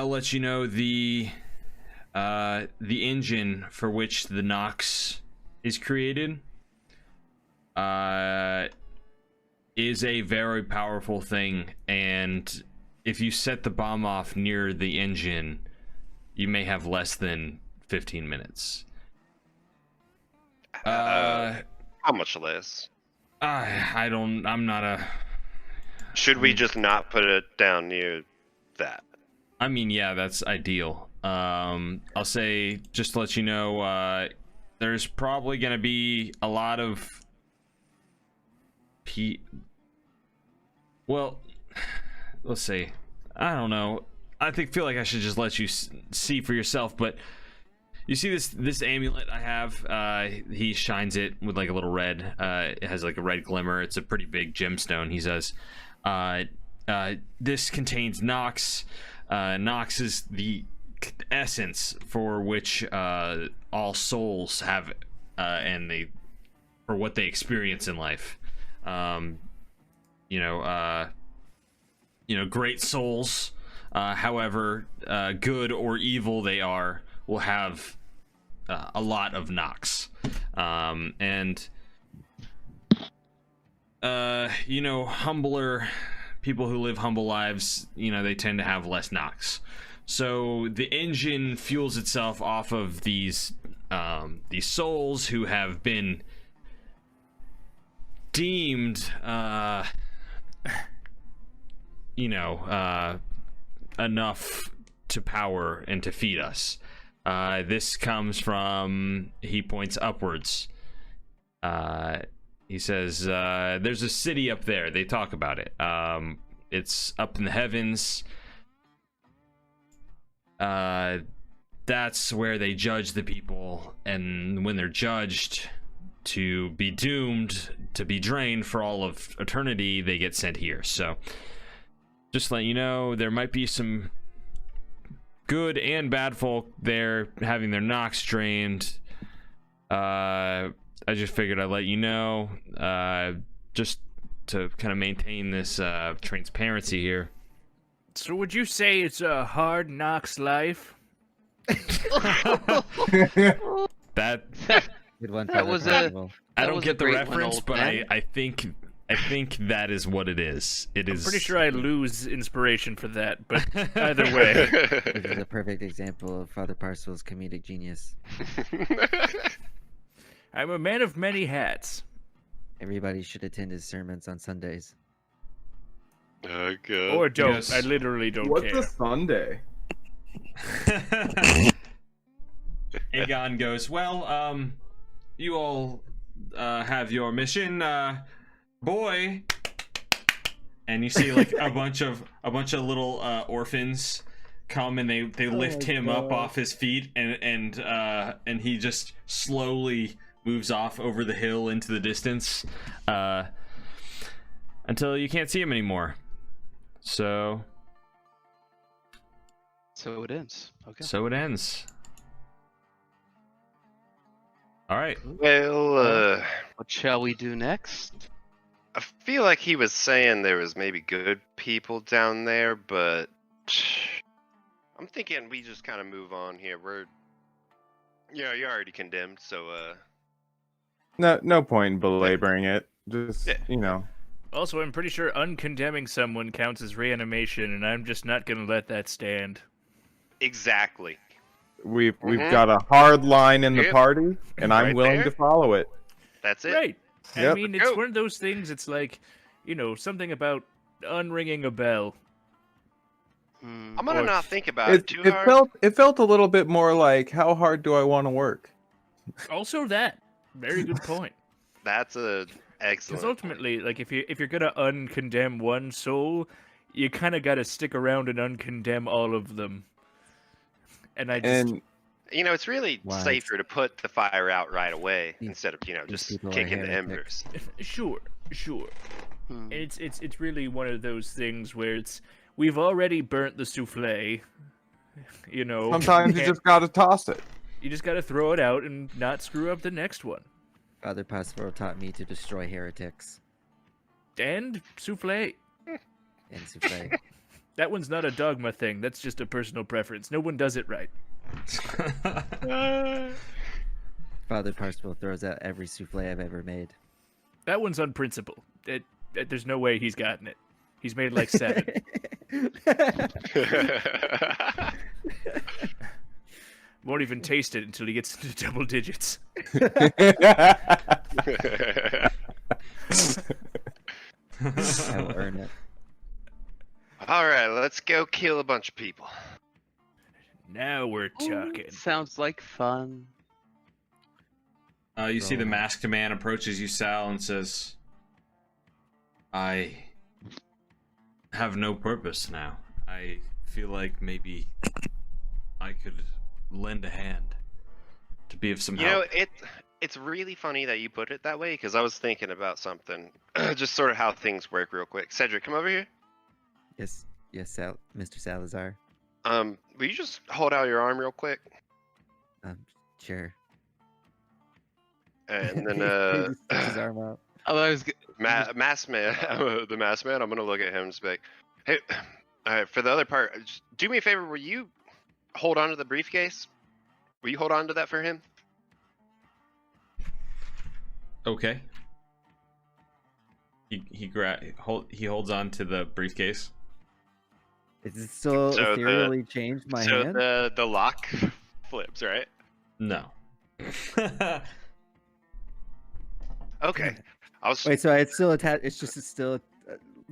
let you know the engine for which the Nox is created is a very powerful thing, and if you set the bomb off near the engine, you may have less than 15 minutes. How much less? I'm not a... Should we just not put it down near that? I mean, yeah, that's ideal. I'll say, just to let you know, there's probably gonna be a lot of well, let's see. I don't know. Feel like I should just let you see for yourself, but you see this amulet I have? He shines it with like a little red. It has like a red glimmer. It's a pretty big gemstone. He says, this contains Nox. Nox is the essence for which all souls have, and for what they experience in life. Great souls, however good or evil they are, will have a lot of Nox. Humbler people who live humble lives, they tend to have less Nox. So the engine fuels itself off of these souls who have been deemed enough to power and to feed us. This comes from, he points upwards. He says, there's a city up there. They talk about it. It's up in the heavens. That's where they judge the people, and when they're judged to be doomed to be drained for all of eternity, they get sent here. So just let you know, there might be some good and bad folk there having their knocks drained. I just figured I'd let you know, just to kind of maintain this transparency here. So would you say it's a hard knocks life? That Good one. That was I That don't was a get the great one, reference, old but man. I think that is what it is. It is. Pretty sure I lose inspiration for that, but either way. This is a perfect example of Father Parcel's comedic genius. I'm a man of many hats. Everybody should attend his sermons on Sundays. Okay. Or don't. Yes. I literally don't What's care. a Sunday? Aegon goes, well, you all have your mission, boy. And you see like a bunch of little orphans come, and they lift him up off his feet, and he just slowly moves off over the hill into the distance, until you can't see him anymore. So So it ends. Okay. it ends. All right. Well, What shall we do next? I feel like he was saying there was maybe good people down there, but I'm thinking we just kind of move on here. You're already condemned, so No point in belaboring it. Just Yeah. Also, I'm pretty sure uncondemning someone counts as reanimation, and I'm just not gonna let that stand. exactly. we've Mhm. got a hard line in the Yep. party, and I'm Right willing there. to follow it. That's it. Right. I Yep. mean, it's Go. one of those things, it's like, something about unringing a bell. Hmm. I'm gonna Or- not think about it too It hard. felt a little bit more like, how hard do I want to work? Also that. Very good point. That's a Because excellent. ultimately, like, if you're gonna uncondemn one soul, you kind of gotta stick around and uncondemn all of them. And I just... And It's really Wise. safer to put the fire out right away These- instead of just people are kicking the heretics. embers. Sure. Hmm. And it's really one of those things where we've already burnt the souffle. sometimes you can't- just gotta toss it. you just gotta throw it out and not screw up the next one. Father Parcel taught me to destroy heretics And souffle. and souffle. That one's not a dogma thing. That's just a personal preference. No one does it right. Father Parcel throws out every souffle I've ever made. That one's on principle. There's no way he's gotten it. He's made like 7. Won't even taste it until he gets into double digits. I will earn it. All right, let's go kill a bunch of people. Now we're talking. Sounds like fun. You see the masked man approaches you, Sal, and says, I have no purpose now. I feel like maybe I could lend a hand to be of some help. It's really funny that you put it that way, because I was thinking about something. Just sort of how things work real quick. Cedric, come over here. Yes, Mr. Salazar. Will you just hold out your arm real quick? Sure. And then, He just sticks his arm out. Otherwise, masked man, the masked man, I'm gonna look at him and just be like, hey, all right, for the other part, just do me a favor, will you hold on to the briefcase? Will you hold on to that for him? Okay. He holds on to the briefcase. Is it still So ethereally changed my so hand? the lock flips, right? No. Okay. I was Wait, so it's still attached. It's still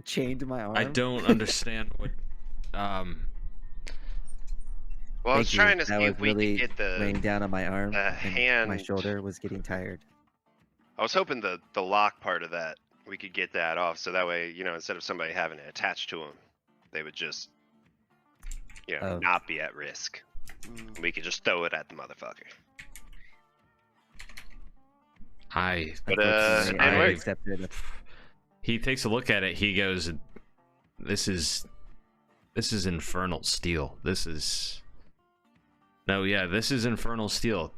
chained to my arm. I don't understand what. Well, I was Thank you. trying to That see was if we really could get weighing down on my arm. the and my hand. shoulder was getting tired. I was hoping the lock part of that, we could get that off, so that way, instead of somebody having it attached to them, they would just, Oh. not be at risk. We could just throw it at the motherfucker. But Unfortunately, and I we're- accepted it. He takes a look at it. He goes, "This is infernal steel. This is infernal steel.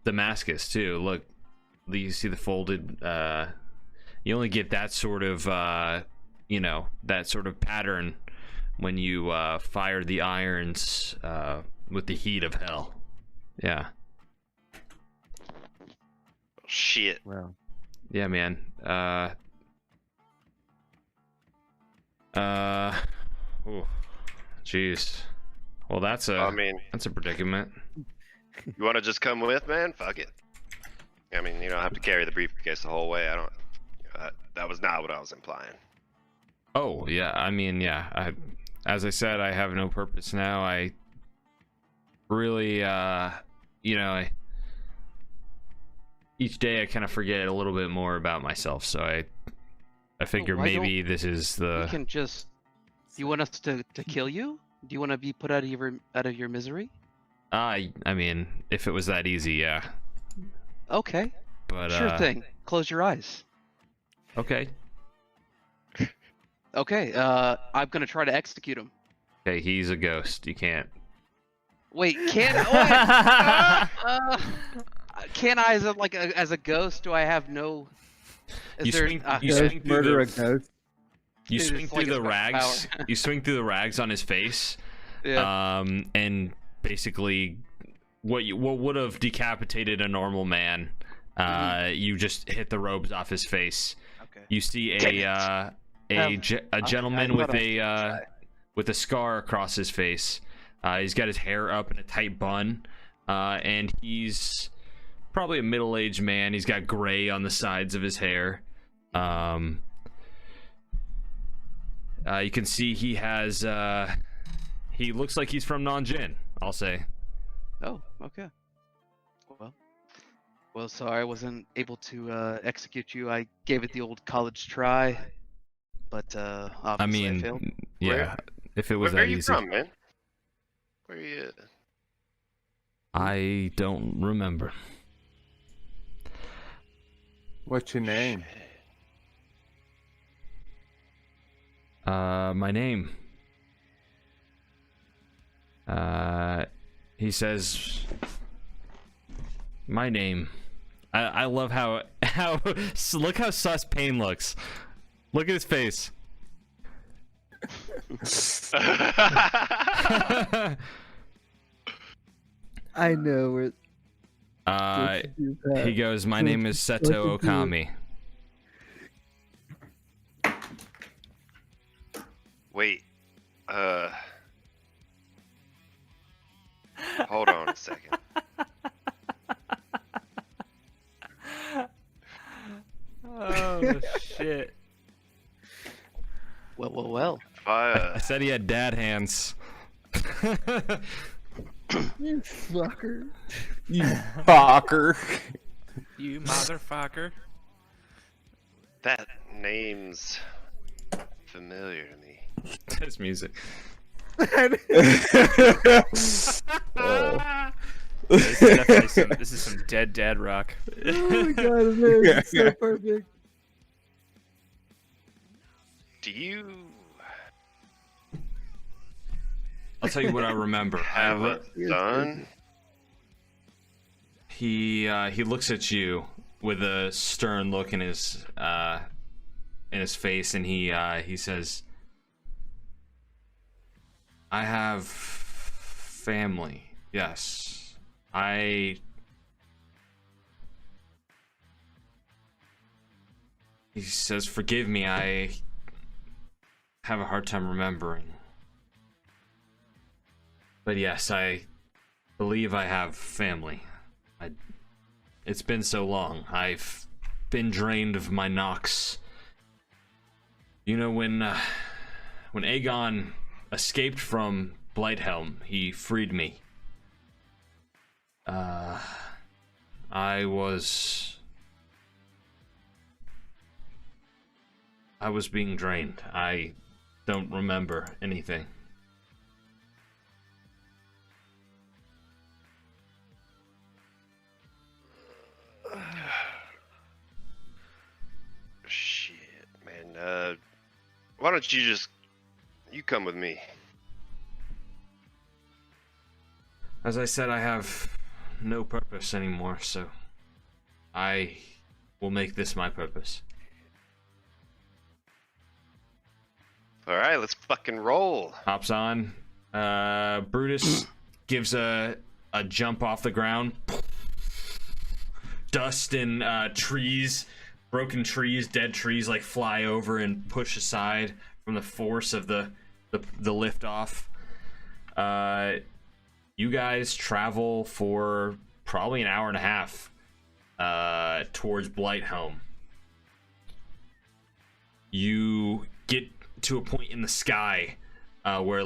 Damascus too. Look, you see the folded. You only get that sort of that sort of pattern when you fire the irons with the heat of hell. Yeah, Shit. Well, yeah, man. Oh, jeez. Well, that's a predicament. You want to just come with, man? Fuck it. I mean, you don't have to carry the briefcase the whole way. I don't. That was not what I was implying. Oh yeah, I mean yeah. As I said, I have no purpose now. I really, each day I kind of forget a little bit more about myself. So I figure maybe this is the. We can just. You want us to kill you? Do you want to be put out of your misery? I mean, if it was that easy, yeah. Okay. But Sure thing. Close your eyes. Okay. Okay. I'm gonna try to execute him. Okay, he's a ghost. You can't. Wait, can I as a ghost? Do I have no? You swing ghost murder a ghost. You Dude, swing it's through like the it's got rags. power. You swing through the rags on his face. Yeah. And basically, what would have decapitated a normal man, you just hit the robes off his face. Okay. You see a gentleman with a scar across his face. He's got his hair up in a tight bun, and he's probably a middle-aged man. He's got gray on the sides of his hair. You can see he has. He looks like he's from Nanjing, I'll say. Oh, okay. Well, sorry I wasn't able to execute you. I gave it the old college try, but obviously I failed. Yeah. If it was Where that are you easy. from, man? Where are you? I don't remember. What's your name? My name. He says, my name. I love how look how sus Pain looks. Look at his face. I know where. He goes, my name is Seto Okami. Wait. Hold on a second. Oh shit. Well. I said he had dad hands. You fucker. You fucker. You motherfucker. That name's familiar to me. That's music. This is some dead dad rock. Oh my god, man, it's so perfect. Do you I'll tell you what I remember. have a son? He looks at you with a stern look in his face, and he says, I have family. Yes. He says, forgive me, I have a hard time remembering. But yes, I believe I have family. It's been so long. I've been drained of my Nox You know, when Aegon escaped from Blighthelm, he freed me. I was being drained. I don't remember anything. Shit, man. Why don't you come with me? As I said, I have no purpose anymore, so I will make this my purpose. All right, let's fucking roll. Hops on. Brutus gives a jump off the ground. Dust and trees, broken trees, dead trees, like fly over and push aside from the force of the lift off. You guys travel for probably an hour and a half towards Blighthelm. You get to a point in the sky where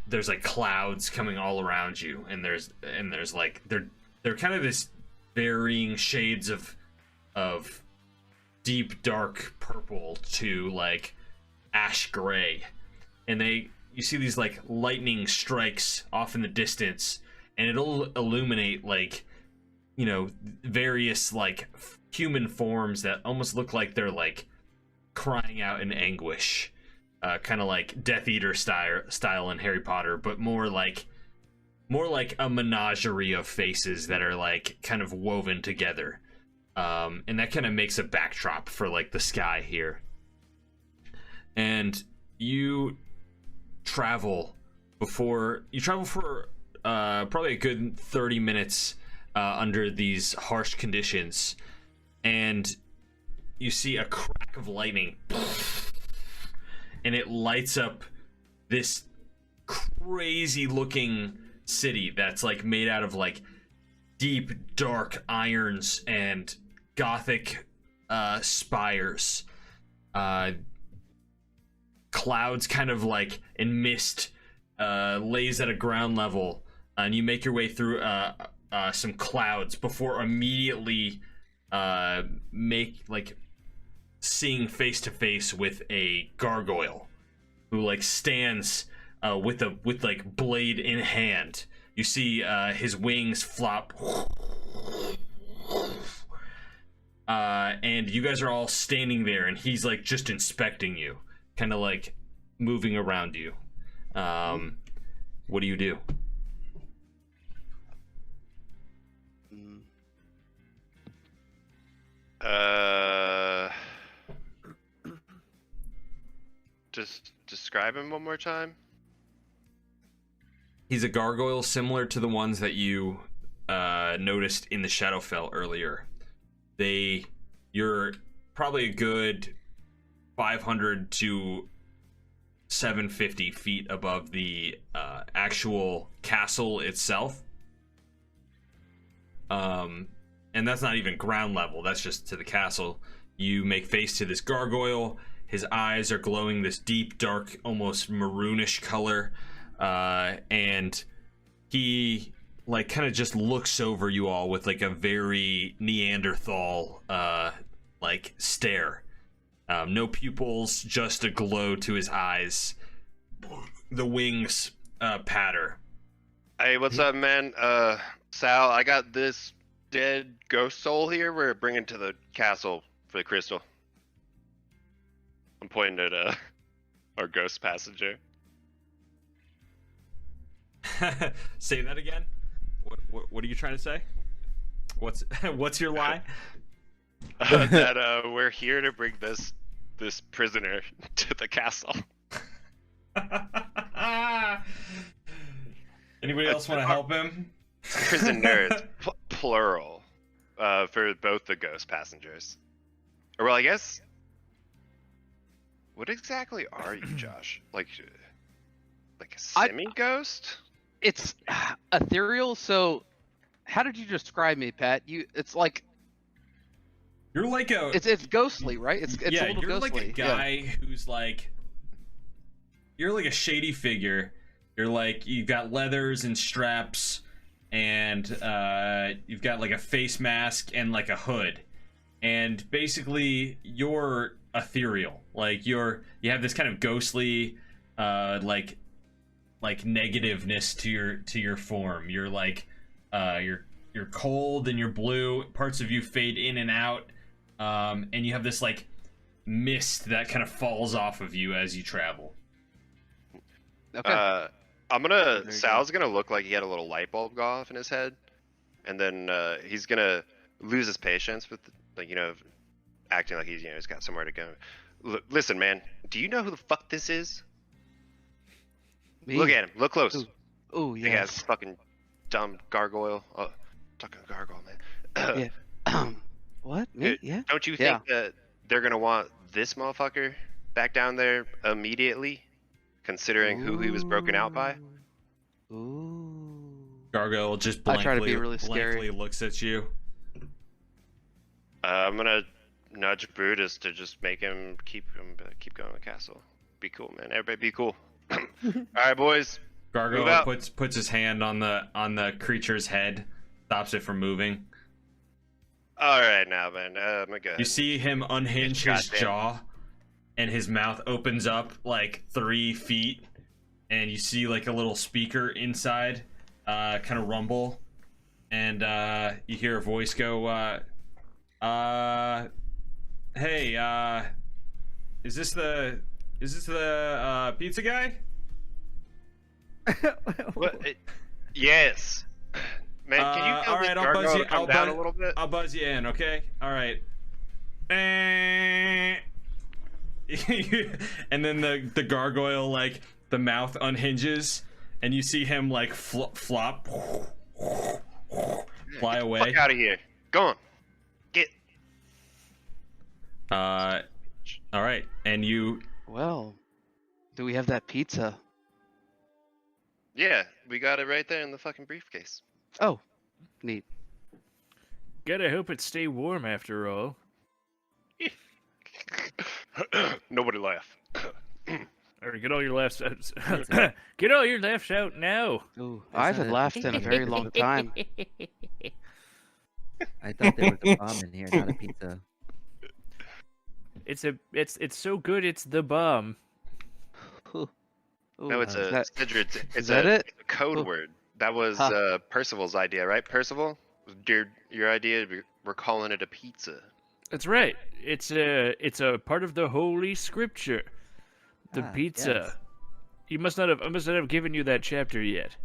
there's like clouds coming all around you, and there's like they're kind of this varying shades of deep dark purple to like ash gray, and you see these like lightning strikes off in the distance, and it'll illuminate like, you know, various like human forms that almost look like they're like crying out in anguish, kind of like Death Eater style in Harry Potter, but more like a menagerie of faces that are like kind of woven together, and that kind of makes a backdrop for like the sky here. And you travel for probably a good 30 minutes under these harsh conditions, and you see a crack of lightning, and it lights up this crazy looking city that's like made out of like deep dark irons and gothic spires. Clouds kind of like in mist lays at a ground level, and you make your way through some clouds before immediately seeing face to face with a gargoyle who like stands with like blade in hand. You see his wings flop, and you guys are all standing there, and he's like just inspecting you, kind of like moving around you. What do you do? Just describe him one more time. He's a gargoyle similar to the ones that you noticed in the Shadowfell earlier. You're probably a good 500 to 750 feet above the actual castle itself. And that's not even ground level, that's just to the castle. You make face to this gargoyle. His eyes are glowing this deep, dark, almost maroonish color. And he like kind of just looks over you all with like a very Neanderthal like stare. No pupils, just a glow to his eyes. The wings patter. Hey, what's up, man? Sal, I got this dead ghost soul here. We're bringing to the castle for the crystal. I'm pointing at our ghost passenger. Say that again. What are you trying to say? What's your lie? That we're here to bring this prisoner to the castle. Anybody else want to help him? Prisoners, plural, for both the ghost passengers. Or well, I guess. What exactly are you, Josh? Like a semi-ghost? It's ethereal. So, how did you describe me, Pat? It's like You're like a It's ghostly, right? It's yeah. a little You're ghostly. like a guy who's like you're like a shady figure. You're like you've got leathers and straps, and you've got like a face mask and like a hood, and basically you're ethereal. Like you have this kind of ghostly, like negativeness to your form. You're like you're cold and you're blue. Parts of you fade in and out, and you have this like mist that kind of falls off of you as you travel. Okay. Sal's gonna look like he had a little light bulb go off in his head, and then he's gonna lose his patience with, like, acting like he's got somewhere to go. Listen, man, do you know who the fuck this is? Me? Look at him. Look close. Ooh, Big ass yes. fucking dumb gargoyle. Oh, fucking gargoyle, man. Yeah. What? Me? Dude, Yeah. Don't you think that they're gonna want this motherfucker back down there immediately, considering who he was broken out by? Ooh. Gargoyle just I blankly, try to be really blankly scary. looks at you. I'm gonna nudge Brutus to just make him keep going to the castle. Be cool, man. Everybody be cool. All right, boys. Move Gargoyle out. puts his hand on the creature's head, stops it from moving. All right, now, man. I'm gonna go. You see him unhinge his Goddamn. jaw, and his mouth opens up like 3 feet, and you see like a little speaker inside, kind of rumble, and you hear a voice go, "Hey, is this the pizza guy?" What? Yes. Man, can you tell all this right, I'll gargoyle buzz you. to come down a little bit? I'll buzz you in, okay? All right. And then the gargoyle, like, the mouth unhinges, and you see him like flop, fly away. Fuck out of here. Go on. Get. All right, and you. Well, do we have that pizza? Yeah, we got it right there in the fucking briefcase. Oh, neat. Gotta hope it stay warm after all. Nobody laugh. Alright, get all your laughs out. Get all your laughs out now. Ooh, I haven't laughed in a very long time. I thought there was a bomb in here, not a pizza. It's so good. It's the bomb. Ooh, No, it's is a that- Cedric, is that it? it's a code Oh. word. That was Huh. Percival's idea, right? Percival, your idea. We're calling it a pizza. That's right. It's a part of the Holy Scripture. The Ah, pizza. yes. I must not have given you that chapter yet.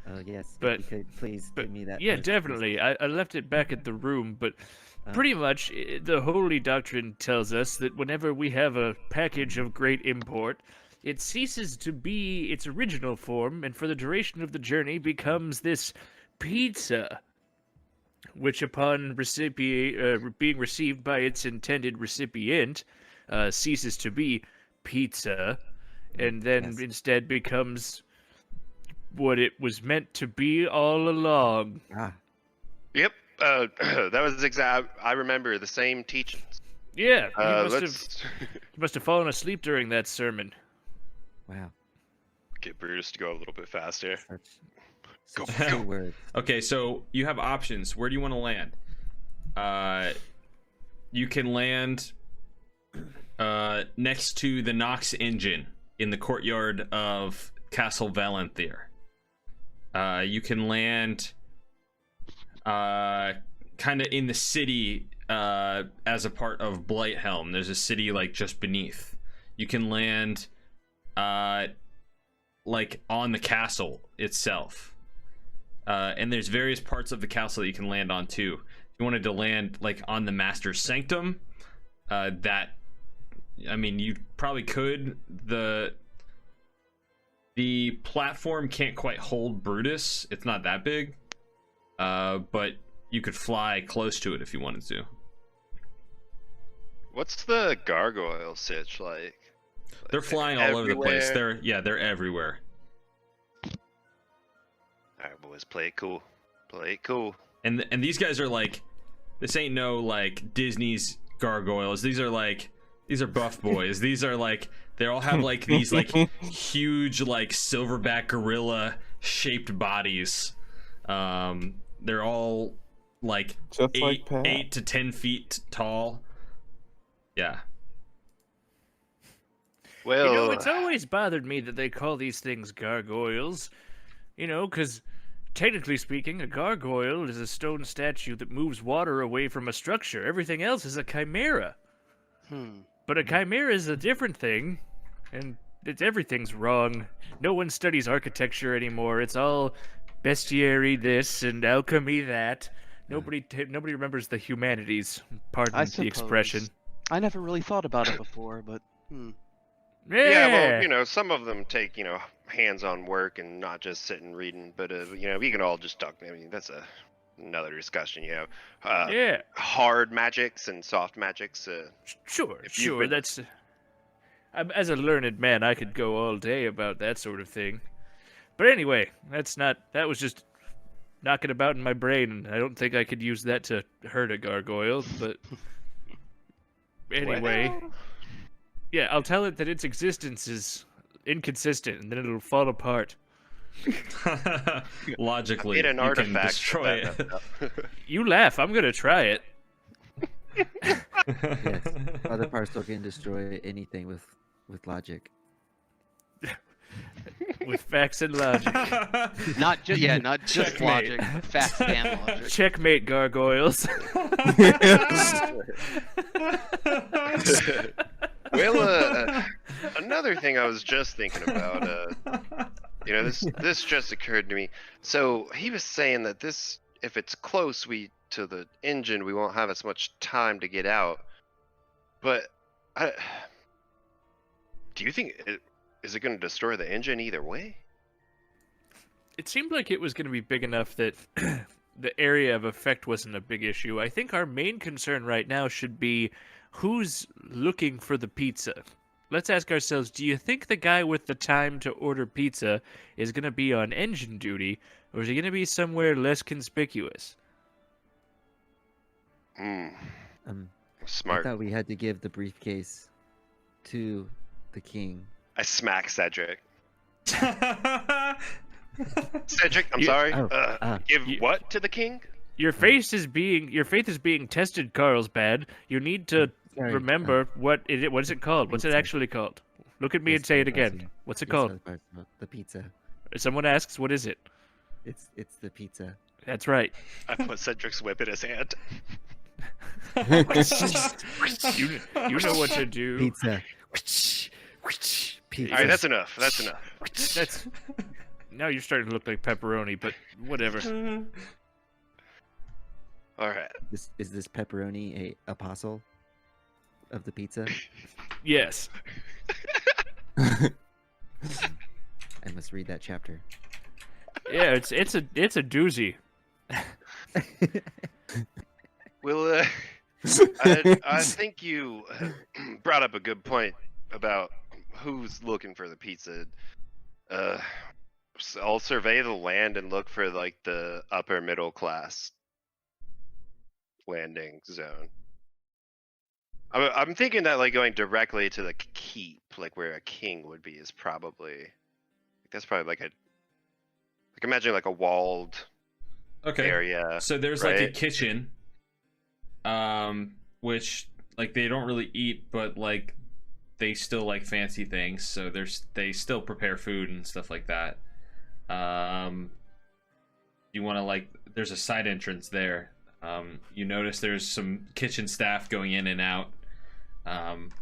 Oh yes, But- if you could please give me that. Yeah, first, please. definitely. I left it back at the room, but Oh. pretty much the holy doctrine tells us that whenever we have a package of great import, it ceases to be its original form and for the duration of the journey becomes this pizza, which upon being received by its intended recipient ceases to be pizza and then Yes. instead becomes what it was meant to be all along. Ah, Yep. That was exact. I remember the same teachings. Yeah, Let's you must have fallen asleep during that sermon. wow. get Brutus to go a little bit faster. Such Go, few go. words. Okay, so you have options. Where do you want to land? You can land next to the Nox engine in the courtyard of Castle Valenthir. You can land kind of in the city as a part of Blighthelm. There's a city like just beneath. You can land like on the castle itself. And there's various parts of the castle that you can land on too. If you wanted to land like on the Master's Sanctum, that, I mean, you probably could. The platform can't quite hold Brutus. It's not that big. But you could fly close to it if you wanted to. What's the gargoyle sitch like? They're flying all over the place. everywhere? They're everywhere. Alright, boys, play it cool. Play it cool. And these guys are like, this ain't no like Disney's gargoyles. These are buff boys. These are like, they all have like these like huge like silverback gorilla shaped bodies. They're all like Just like 8, Pat. 8 to 10 feet tall. Yeah. Well, it's always bothered me that they call these things gargoyles. Because technically speaking, a gargoyle is a stone statue that moves water away from a structure. Everything else is a chimera. But a chimera is a different thing, and everything's wrong. No one studies architecture anymore. It's all bestiary this and alchemy that. Nobody remembers the humanities. Pardon I the expression. suppose. I never really thought about it before, but yeah, well, some of them take, hands-on work and not just sitting reading, but, we can all just talk. I mean, that's another discussion, Yeah. hard magics and soft magics. Sure. if you've been- That's. As a learned man, I could go all day about that sort of thing. But anyway, that was just knocking about in my brain, and I don't think I could use that to hurt a gargoyle, but anyway. Well, Yeah, I'll tell it that its existence is inconsistent, and then it'll fall apart. Logically, made an you can artifact destroy that it. You laugh, I'm gonna try it. Yes. Other parts can destroy anything with logic. With facts and logic. not just Checkmate. logic, facts and logic. Checkmate, gargoyles. Well, another thing I was just thinking about, this just occurred to me. So he was saying that if it's close to the engine, we won't have as much time to get out. But do you think is it going to destroy the engine either way? It seemed like it was going to be big enough that the area of effect wasn't a big issue. I think our main concern right now should be who's looking for the pizza. Let's ask ourselves, do you think the guy with the time to order pizza is going to be on engine duty, or is he going to be somewhere less conspicuous? I Smart. thought we had to give the briefcase to the king. I smack Cedric. Cedric, I'm You- sorry. Give you- what to the king? Your faith is being tested, Carlsbad. You need to Sorry, remember what is it called? What's it pizza. actually called? Look at me yes, and say it Father again. Barzo. What's it Yes, called? Father Barzo, the pizza. Someone asks, what is it? It's the pizza. That's right. I put Cedric's whip in his hand. You know what to do. Pizza. Pizza. All right, that's enough. That's enough. That's now you're starting to look like pepperoni, but whatever. All right. Is this pepperoni a apostle of the pizza? Yes. I must read that chapter. Yeah, it's a doozy. Well, I think you brought up a good point about who's looking for the pizza. I'll survey the land and look for like the upper middle class landing zone. I'm thinking that like going directly to the keep, like where a king would be, is probably that's probably like imagine like a walled Okay. area. So there's like a right? kitchen, which like they don't really eat, but like they still like fancy things. So they still prepare food and stuff like that. You want to like there's a side entrance there. You notice there's some kitchen staff going in and out.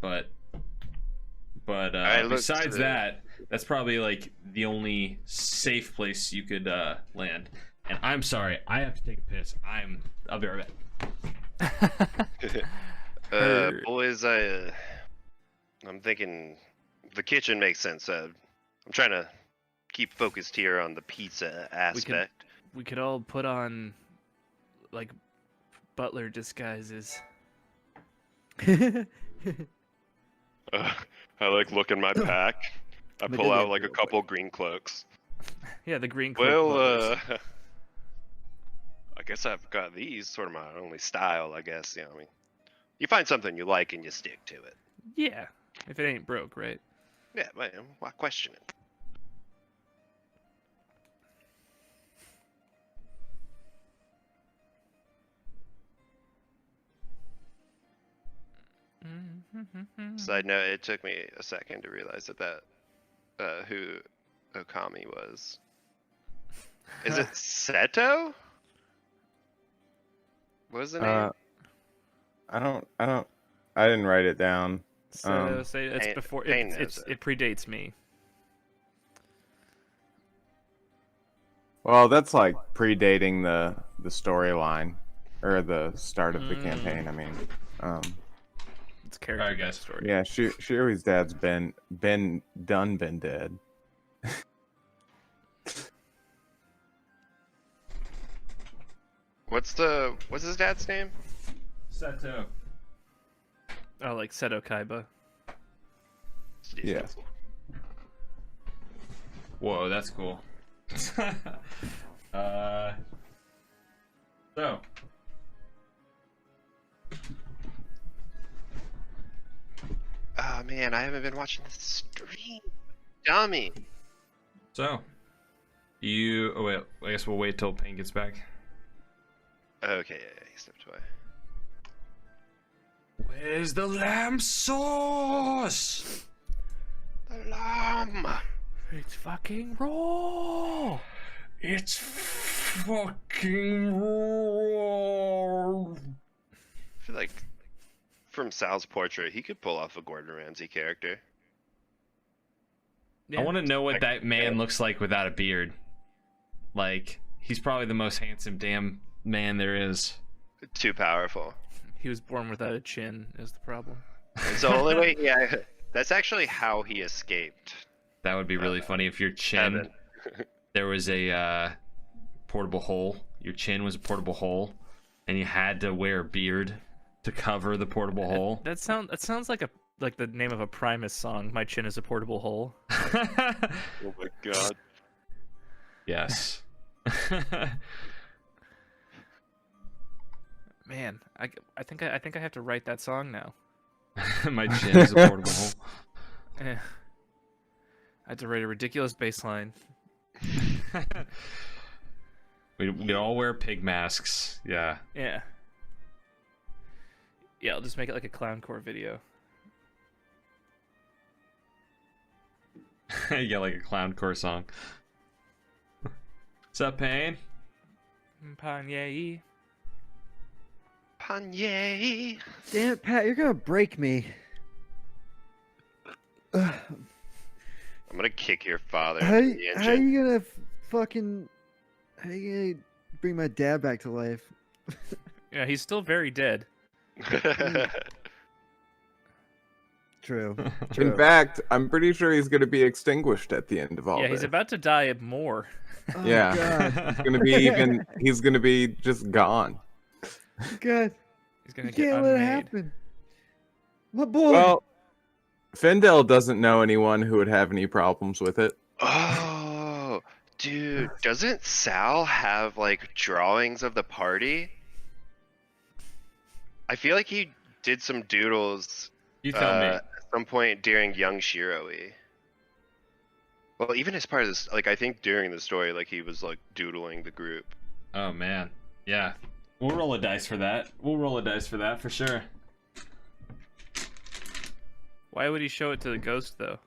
But looked besides to- that, that's probably like the only safe place you could land. And I'm sorry, I have to take a piss. I'll be right back. Boys, I'm thinking the kitchen makes sense. I'm trying to keep focused here on the pizza aspect. We could all put on like butler disguises. I like look in my pack. I But pull then out they- like a couple green cloaks. Yeah, the green cloak Well, butlers. I guess I've got these sort of my only style, I guess. You know, I mean, You find something you like and you stick to it. Yeah, if it ain't broke, right? Yeah, why question it? Side note, it took me a second to realize that who Okami was. Is it Seto? What was the name? I didn't write it down. So say it's Payne- before Payne it, knows it predates me. Well, that's like predating the storyline or the start of the campaign. I mean, It's character Alright, guys. story. yeah, Shuri's dad's been dead. What's his dad's name? Seto. Oh, like Seto Kaiba. Yeah. Whoa, that's cool. So. Oh man, I haven't been watching the stream. Dummy. So. Oh wait, I guess we'll wait till Payne gets back. Okay, yeah, he stepped away. Where's the lamb sauce? The lamb. It's fucking raw. It's fucking raw. I feel like from Sal's portrait, he could pull off a Gordon Ramsay character. Yeah. I want to know what that man looks like without a beard. Like, he's probably the most handsome damn man there is. Too powerful. He was born without a chin. Is the problem? It's the only way. Yeah, that's actually how he escaped. That would be really funny if your chin, Heaven. there was a portable hole. Your chin was a portable hole, and you had to wear a beard to cover the portable hole. That sounds like the name of a Primus song. My chin is a portable hole. Oh my god. Yes. Man, I think I have to write that song now. My chin is a portable hole. Eh. I have to write a ridiculous bass line. We all wear pig masks. Yeah. Yeah. Yeah, I'll just make it like a clowncore video. Yeah, like a clowncore song. What's up, Payne? Panye. Panye. Damn it, Pat, you're gonna break me. I'm gonna kick your father How into the how engine. you gonna how you gonna bring my dad back to life? Yeah, he's still very dead. True. In fact, I'm pretty sure he's going to be extinguished at the end of all Yeah, this. he's about to die more. Oh, Yeah. God. He's going to be just gone. God. He's gonna You get can't let it unmade. happen. My boy. Well, Fendel doesn't know anyone who would have any problems with it. Oh, dude, doesn't Sal have like drawings of the party? I feel like he did some doodles You tell me. at some point during Young Shiroi. Well, even as part of this, like I think during the story, like he was like doodling the group. Oh man, yeah. We'll roll a dice for that. We'll roll a dice for that for sure. Why would he show it to the ghost though?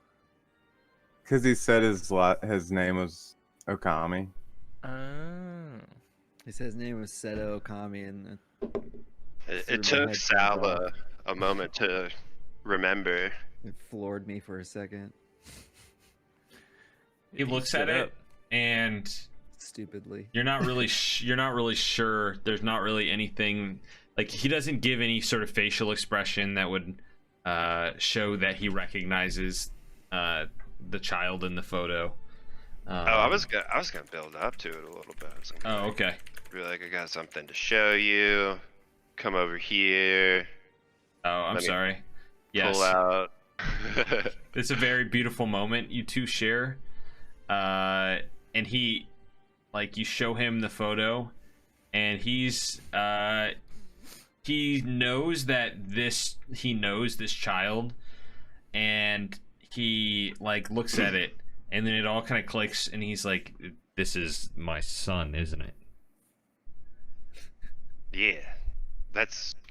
Because he said his name was Okami. Oh. He said his name was Seto Okami, and It Through my took head, Sal bro. a moment to remember. it floored me for a second. He looks at it, and Stupidly. you're not really you're not really sure. There's not really anything, like he doesn't give any sort of facial expression that would show that he recognizes the child in the photo. I was gonna build up to it a little bit. I was gonna Oh, okay. be like, I got something to show you. Come over here. Oh, I'm Let me sorry. Yes, Pull out. it's a very beautiful moment you two share. And he, like, you show him the photo, and he's he knows that he knows this child, and he like looks at it, and then it all kind of clicks, and he's like, "This is my son, isn't it?" Yeah,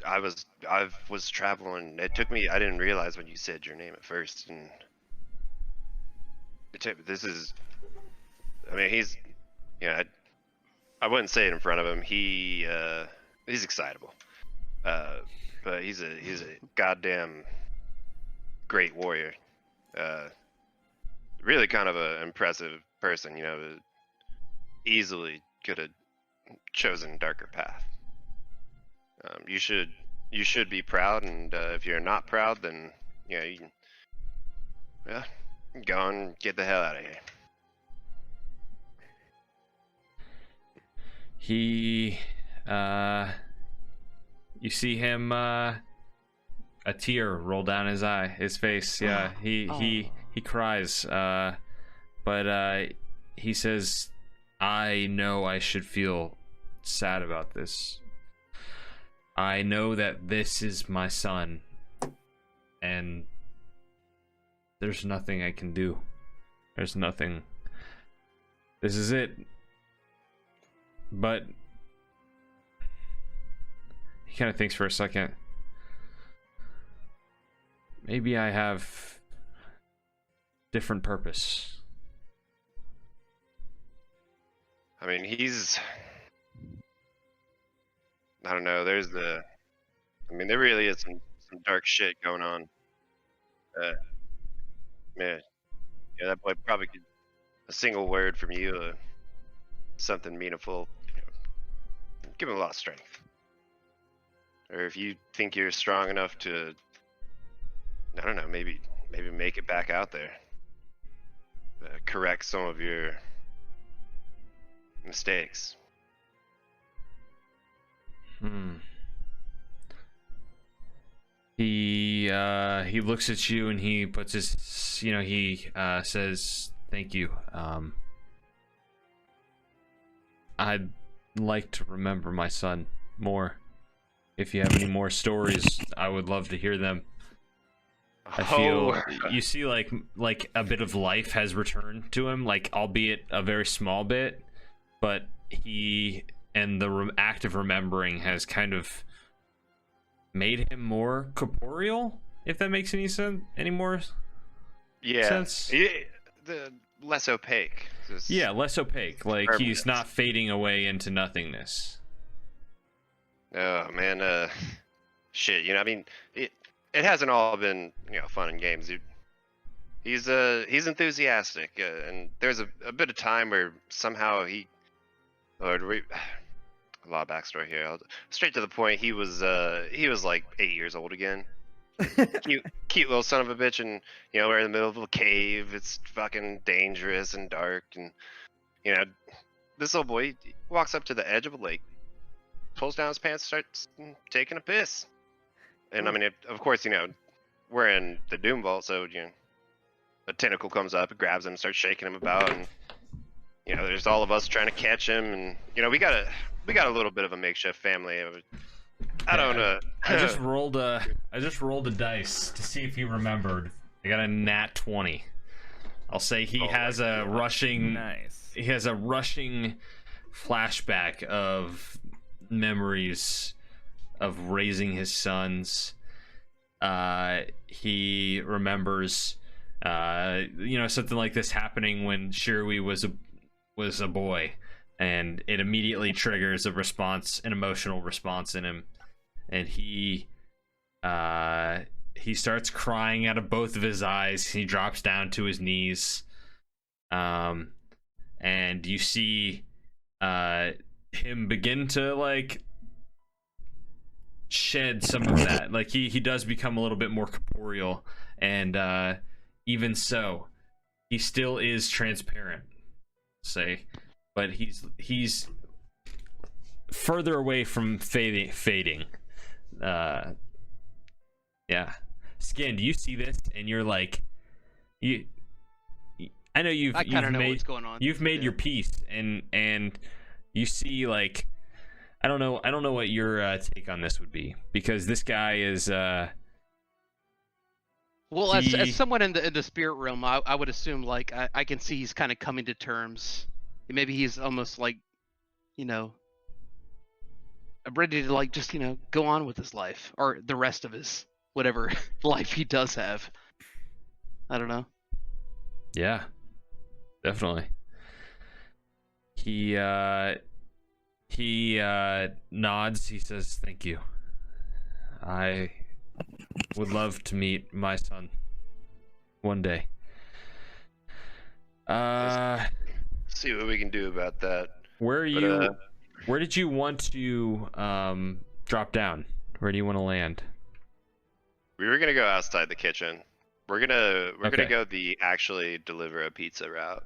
I was traveling. It took me. I didn't realize when you said your name at first, and this is. I mean, he's. Yeah, I wouldn't say it in front of him. He's excitable, but he's a goddamn great warrior. Really kind of an impressive person. You know, easily could have chosen a darker path. You should be proud, and if you're not proud, then you can, go and get the hell out of here. He, you see him, a tear roll down his face. Yeah, he cries. But he says, "I know I should feel sad about this. I know that this is my son, and there's nothing I can do. There's nothing. This is it." But he kind of thinks for a second. Maybe I have different purpose. I mean, I don't know. There really is some dark shit going on. Man, yeah, that boy probably could. A single word from you, something meaningful. Give him a lot of strength. Or if you think you're strong enough to, I don't know, maybe make it back out there. Correct some of your mistakes. He looks at you and he puts his, he says, "Thank you. I'd like to remember my son more. If you have any more stories, I would love to hear them." I feel you see like a bit of life has returned to him, like albeit a very small bit, but he and the act of remembering has kind of made him more corporeal, if that makes any sense anymore. Sense? The less opaque. Yeah, less opaque. Like permanent. He's not fading away into nothingness. Oh man, shit. I mean, it hasn't all been fun and games, dude. He's enthusiastic, and there's a bit of time where somehow a lot of backstory here. Straight to the point. He was like 8 years old again. cute little son of a bitch, and we're in the middle of a cave. It's fucking dangerous and dark, and this little boy walks up to the edge of a lake, pulls down his pants, starts taking a piss. And I mean, of course, we're in the Doom Vault, so a tentacle comes up, it grabs him, starts shaking him about, and there's all of us trying to catch him, and we got a little bit of a makeshift family. I don't know. I just rolled a dice to see if he remembered. I got a nat 20. I'll say he has a rushing. Nice. He has a rushing flashback of memories of raising his sons. He remembers, something like this happening when Shirui was a boy, and it immediately triggers an emotional response in him, and he starts crying out of both of his eyes. He drops down to his knees, and you see him begin to shed some of that. Like he does become a little bit more corporeal, and even so, he still is transparent, say, but he's further away from fading. Yeah. Skin, do you see this? And you're like, I know you've know made what's going on. You've made your peace, and you see I don't know what your take on this would be, because this guy is Well, He- as someone in the spirit realm, I would assume like I can see he's kind of coming to terms. Maybe he's almost like, you know, ready to like just go on with his life or the rest of his whatever life he does have. I don't know. yeah, definitely. He nods. He says, "Thank you. I would love to meet my son one day." See what we can do about that. Where are But, you? Where did you want to drop down? Where do you want to land? We were gonna go outside the kitchen. We're gonna Okay. go the actually deliver a pizza route.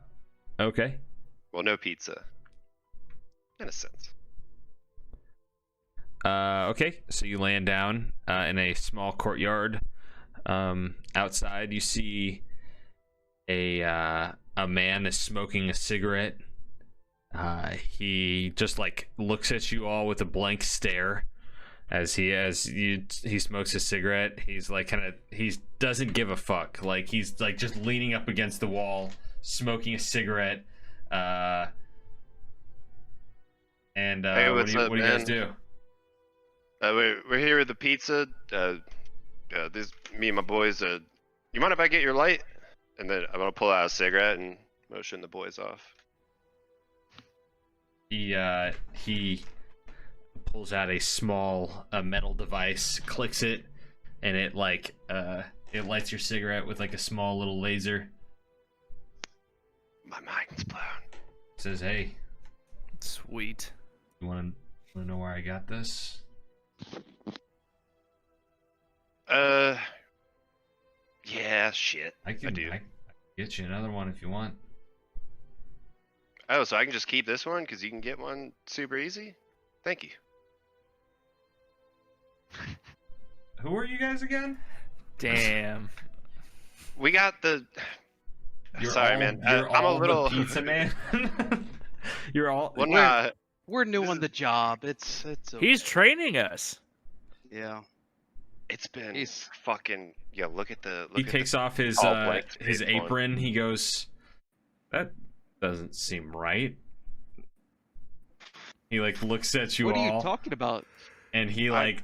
Okay. Well, no pizza. In a sense. Okay, so you land down in a small courtyard. Outside, you see a man is smoking a cigarette. He just like looks at you all with a blank stare as he smokes a cigarette. He's like he doesn't give a fuck. Like he's like just leaning up against the wall, smoking a cigarette. And Hey, what what's do you up, what do you guys man? do? We're here with the pizza. This me and my boys. You mind if I get your light? And then I'm gonna pull out a cigarette and motion the boys off. He pulls out a small metal device, clicks it, and it like it lights your cigarette with like a small little laser. My mind's blown. Says, "Hey, Sweet. you want to know where I got this?" Yeah, shit. I can do. I can get you another one if you want. Oh, so I can just keep this one because you can get one super easy? Thank you. Who are you guys again? Damn. We got the. You're Sorry, all- man. You're I'm all a little. the pizza man. You're all. Well, nah. We're new This on is- the job. It's okay. He's training us. Yeah. It's been He's- fucking. Yeah, look at the. Look He at takes the, off his all blank his space one. apron. He goes, "That doesn't seem right." He like looks at you What all, are you talking about? and he like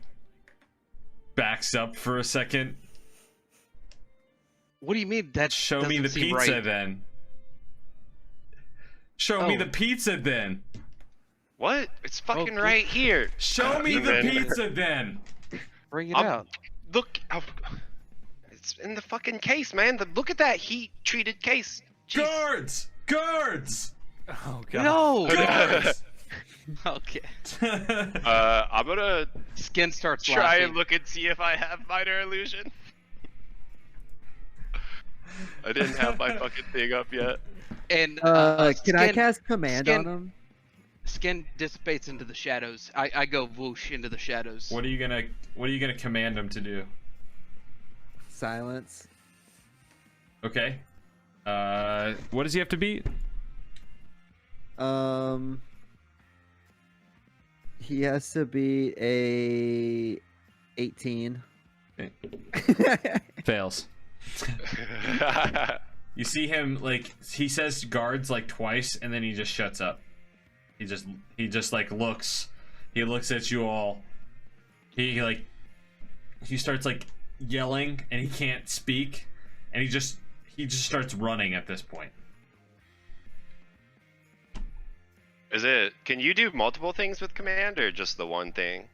backs up for a second. What do you mean that Show me doesn't the seem pizza right? then. Show me Oh. the pizza then. What? It's fucking Okay. right here. Show me And the then- pizza then. Bring it I'm- out. Look. It's in the fucking case, man. Look at that heat-treated case. Jeez. Guards! Guards! Oh god. No. Guards! Okay. I'm gonna Skin starts try laughing. and look and see if I have minor illusion. I didn't have my fucking thing up yet. And Can I Skin- cast command skin- on him? Skin dissipates into the shadows. I go whoosh into the shadows. What are you gonna command him to do? Silence. Okay. What does he have to beat? He has to be a 18. Fails. You see him like he says guards like twice, and then he just shuts up. He just like looks. He looks at you all. He starts like yelling, and he can't speak, and he just starts running at this point. Is it? Can you do multiple things with command or just the one thing?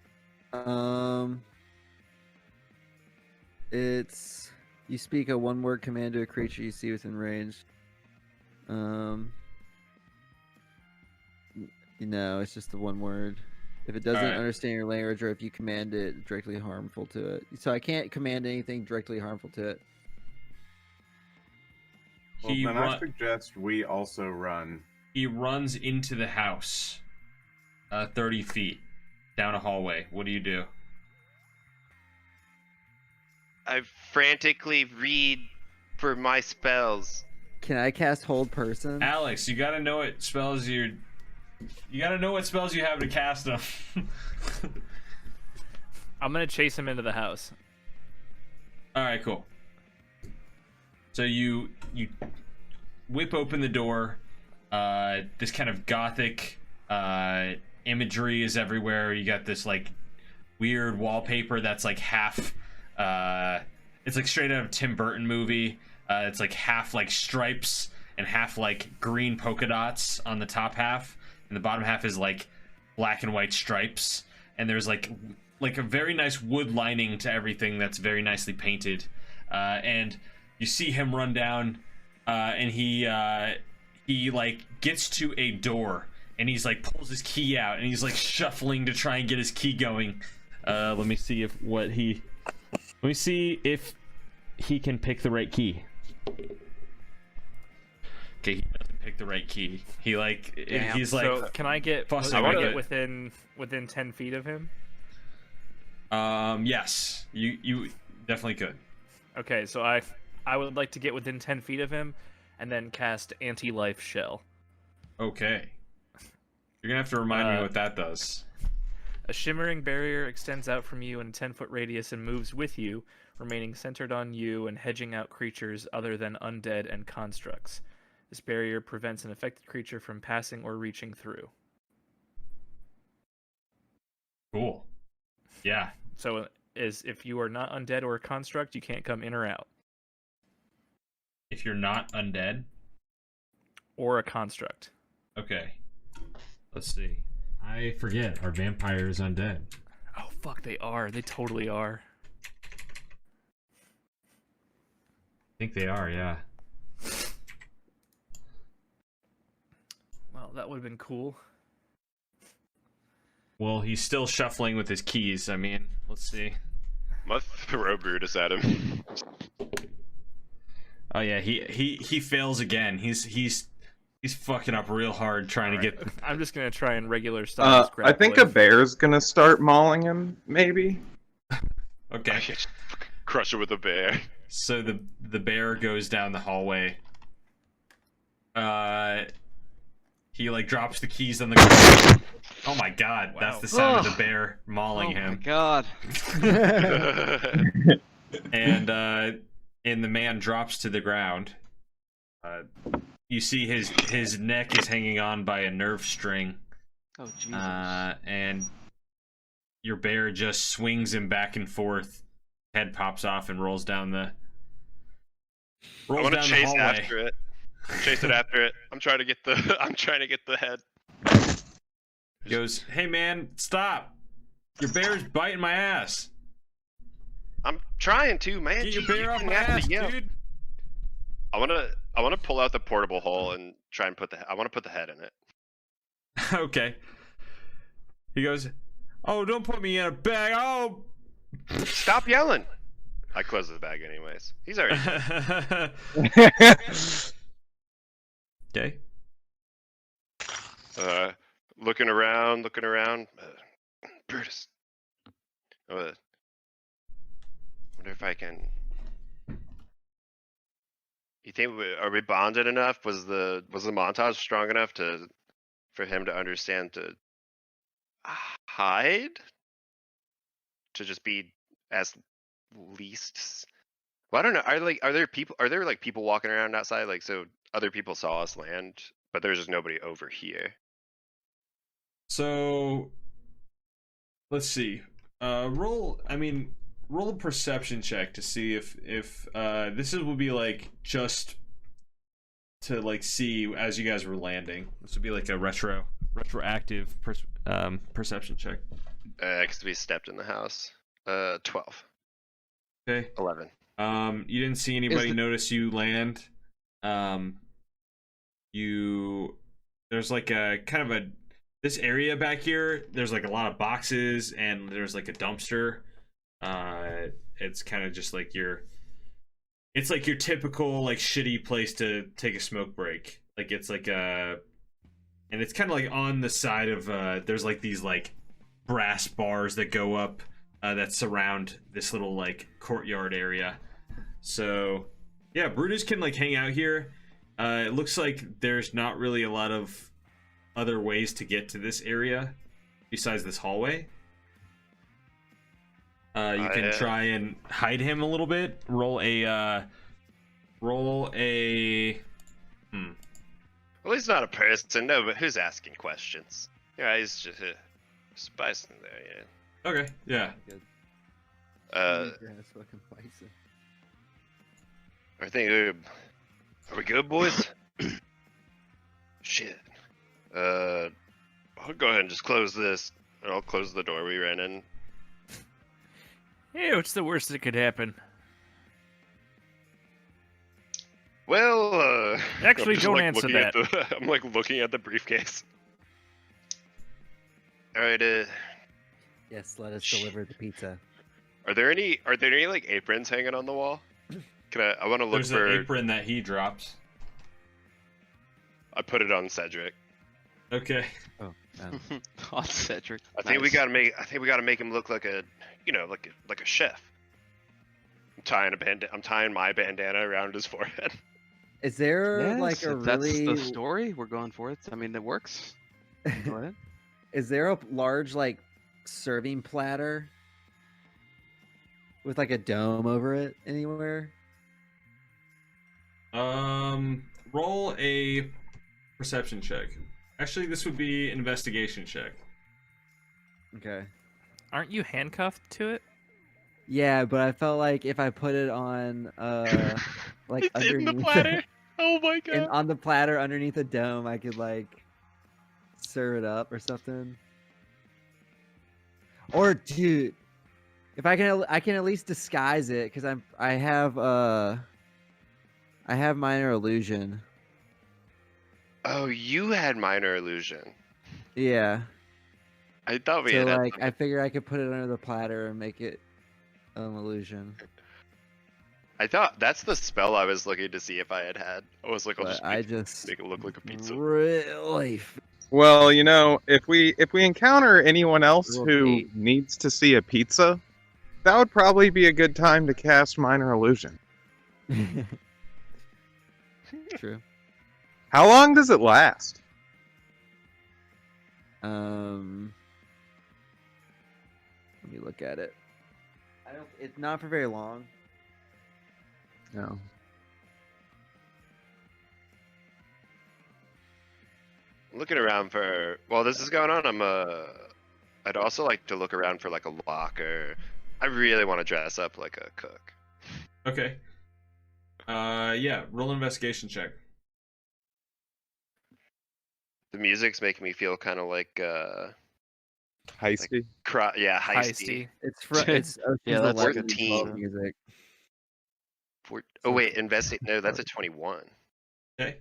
It's you speak a one-word command to a creature you see within range. No, it's just the one word. If it doesn't Alright. understand your language, or if you command it directly harmful to it. So I can't command anything directly harmful to it. Well, He then run- I suggest we also run. He runs into the house, 30 feet down a hallway. What do you do? I frantically read for my spells. Can I cast hold person? Alex, you gotta know what spells you're You gotta know what spells you have to cast them. I'm gonna chase him into the house. All right, cool. So you whip open the door. This kind of gothic imagery is everywhere. You got this like weird wallpaper that's like half. It's like straight out of Tim Burton movie. It's like half like stripes and half like green polka dots on the top half, and the bottom half is like black and white stripes. And there's like a very nice wood lining to everything that's very nicely painted. And you see him run down, and he like gets to a door, and he's like pulls his key out, and he's like shuffling to try and get his key going. Let me see if he can pick the right key. Okay, he doesn't pick the right key. He like Damn. he's like. So can I get? fussing I want to with get it. within 10 feet of him. Yes, you definitely could. Okay, so I would like to get within 10 feet of him, and then cast Anti-Life Shell. Okay. You're gonna have to remind me what that does. A shimmering barrier extends out from you in a 10-foot radius and moves with you, remaining centered on you and hedging out creatures other than undead and constructs. This barrier prevents an affected creature from passing or reaching through. Cool. Yeah. So, if you are not undead or a construct, you can't come in or out. If you're not undead. Or a construct. Okay. Let's see. I forget. Are vampires undead? Oh, fuck, they are. They totally are. I think they are, yeah. Well, that would have been cool. Well, he's still shuffling with his keys. I mean, let's see. I'm gonna throw Brutus at him. Oh yeah, he fails again. He's fucking up real hard trying to get. I'm just gonna try and regular style. I think a bear's gonna start mauling him, maybe. Okay. Just crush it with a bear. So the bear goes down the hallway. He like drops the keys on the ground. Oh my god, Wow. that's the sound of the bear mauling Oh my him. god. And the man drops to the ground. You see his neck is hanging on by a nerve string. Oh Jesus. And your bear just swings him back and forth. Head pops off and rolls down the. I Rolls want to down the chase hallway. after it. Chase it after it. I'm trying to get the head. He goes, "Hey man, stop! Your bear's biting my ass. I'm trying to, man. Get your Jeez, bear you off didn't my have to ass, yell. dude." I wanna pull out the portable hole and try and put the head in it. Okay. He goes, "Oh, don't put me in a bag. Oh." Stop yelling. I close the bag anyways. He's already. Okay. Looking around. Brutus. Wonder if I can. You think are we bonded enough? Was the montage strong enough for him to understand to hide? To just be as least. Well, I don't know. Are there people walking around outside? Like, so other people saw us land, but there's just nobody over here. So let's see. Roll a perception check to see if this would be like just to like see as you guys were landing. This would be like a retroactive perception check. Because we stepped in the house. 12. Okay. 11. You didn't see anybody notice you land. There's like a kind of a this area back here. There's like a lot of boxes and there's like a dumpster. It's kind of just like it's like your typical like shitty place to take a smoke break. Like it's like and it's kind of like on the side of there's like these like brass bars that go up that surround this little like courtyard area. So yeah, Brutus can like hang out here. It looks like there's not really a lot of other ways to get to this area besides this hallway. You can try and hide him a little bit. Roll a. Well, he's not a person. No, but who's asking questions? Yeah, he's just a bison there. Yeah. Okay. Yeah. Good. Grass fucking bison. I think are we good, boys? Shit. I'll go ahead and just close this. And I'll close the door we ran in. Yeah, what's the worst that could happen? Well, Actually, I'm just, don't like, answer looking at that. I'm like looking at the briefcase. All right. Yes, let us deliver the pizza. Are there any like aprons hanging on the wall? I want to look there's for. an apron that he drops. I put it on Cedric. Okay. Oh, On Cedric. I think we gotta make him look like a, like a chef. I'm tying my bandana around his forehead. is there Yes, like a if that's really? the story. We're going for it. I mean, it works. Go ahead. Is there a large like serving platter with like a dome over it anywhere? Roll a perception check. Actually, this would be an investigation check. Okay. Aren't you handcuffed to it? Yeah, but I felt like if I put it on like It's in underneath the platter. Oh my god. on the platter underneath a dome, I could like serve it up or something. Or dude, if I can at least disguise it because I have minor illusion. Oh, you had minor illusion. Yeah. I thought we So had. like I figure I could put it under the platter and make it an illusion. I thought that's the spell I was looking to see if I had. I was like, I'll But just make it look like a pizza. Really Well, if we encounter anyone else Little who gate. needs to see a pizza, that would probably be a good time to cast Minor Illusion. True. How long does it last? Let me look at it. It's not for very long. No. Looking around for. While this is going on, I'd also like to look around for like a locker. I really want to dress up like a cook. Okay. Yeah. Roll an investigation check. The music's making me feel kind of like Heisty. yeah, heisty. Heisty. It's Yeah, that's Ocean's a good 14. music. Oh wait, investigate. No, that's a 21. Okay.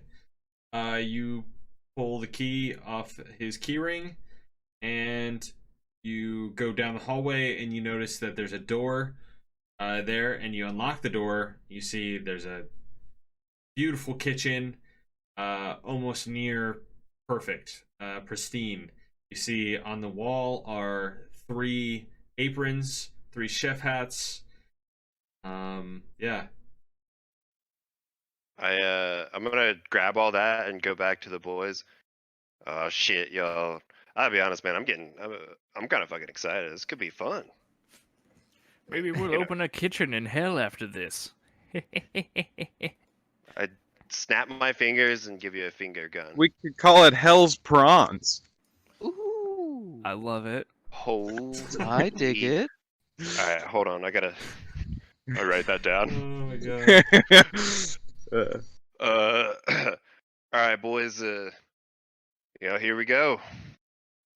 You pull the key off his keyring, and you go down the hallway, and you notice that there's a door there, and you unlock the door. You see there's a beautiful kitchen, almost near perfect, pristine. You see on the wall are 3 aprons, 3 chef hats. Yeah. I'm gonna grab all that and go back to the boys. Oh shit, y'all! I'll be honest, man. I'm kind of fucking excited. This could be fun. Maybe we'll open a kitchen in hell after this. I'd snap my fingers and give you a finger gun. We could call it Hell's Prawns. Ooh. I love it. Holy. I dig it. All right, hold on. I'll write that down. Oh my god. All right, boys. Here we go.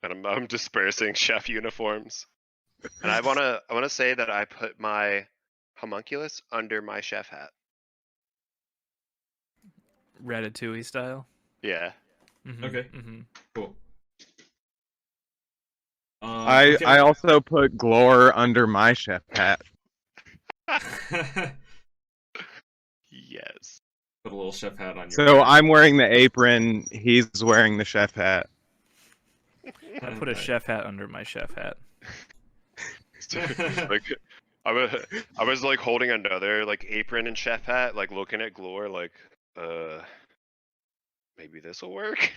And I'm dispersing chef uniforms. And I wanna say that I put my homunculus under my chef hat. Ratatouille style. Yeah. Mhm, Okay. mhm. Cool. I Okay. also put Glor under my chef hat. Yes. Put a little chef hat on your So head. I'm wearing the apron, he's wearing the chef hat. I put a chef hat under my chef hat. Like I was like holding another like apron and chef hat, like looking at Glor, like maybe this will work.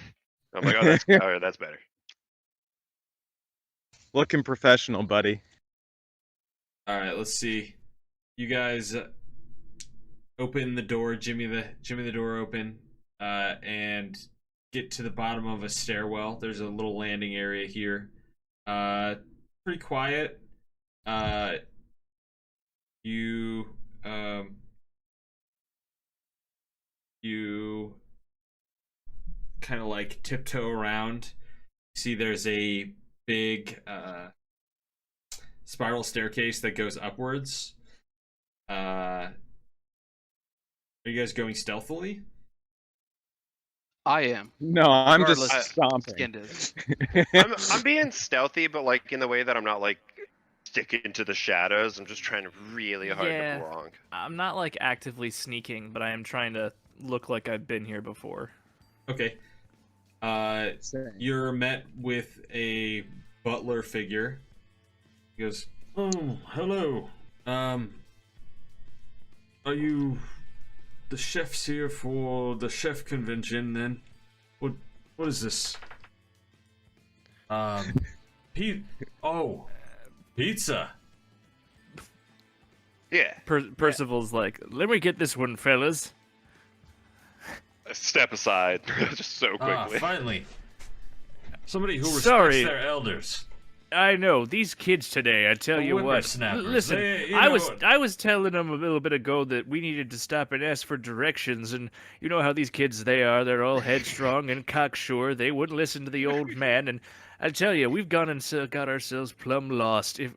I'm like, oh, that's all right, that's better. Looking professional, buddy. All right, let's see. You guys open the door, Jimmy the door open, and get to the bottom of a stairwell. There's a little landing area here. Pretty quiet. You kind of like tiptoe around. See, there's a big spiral staircase that goes upwards. Are you guys going stealthily? I am. No, I'm just Regardless, stomping. Skinned is. I'm being stealthy, but like in the way that I'm not like sticking to the shadows. I'm just trying really hard Yeah. to belong. I'm not like actively sneaking, but I am trying to look like I've been here before. Okay. You're met with a butler figure. He goes, "Oh, hello. Are you the chefs here for the chef convention then? What is this? Pizza. Yeah. Percival's like, let me get this one, fellas. Step aside, just so quickly. Finally. Somebody who respects Sorry. their elders. I know these kids today. I tell The you what. whippersnappers, Listen, you I know was what? I was telling them a little bit ago that we needed to stop and ask for directions, and you know how these kids they are. They're all headstrong and cocksure. They wouldn't listen to the old man, and I tell you, we've gone and got ourselves plumb lost. If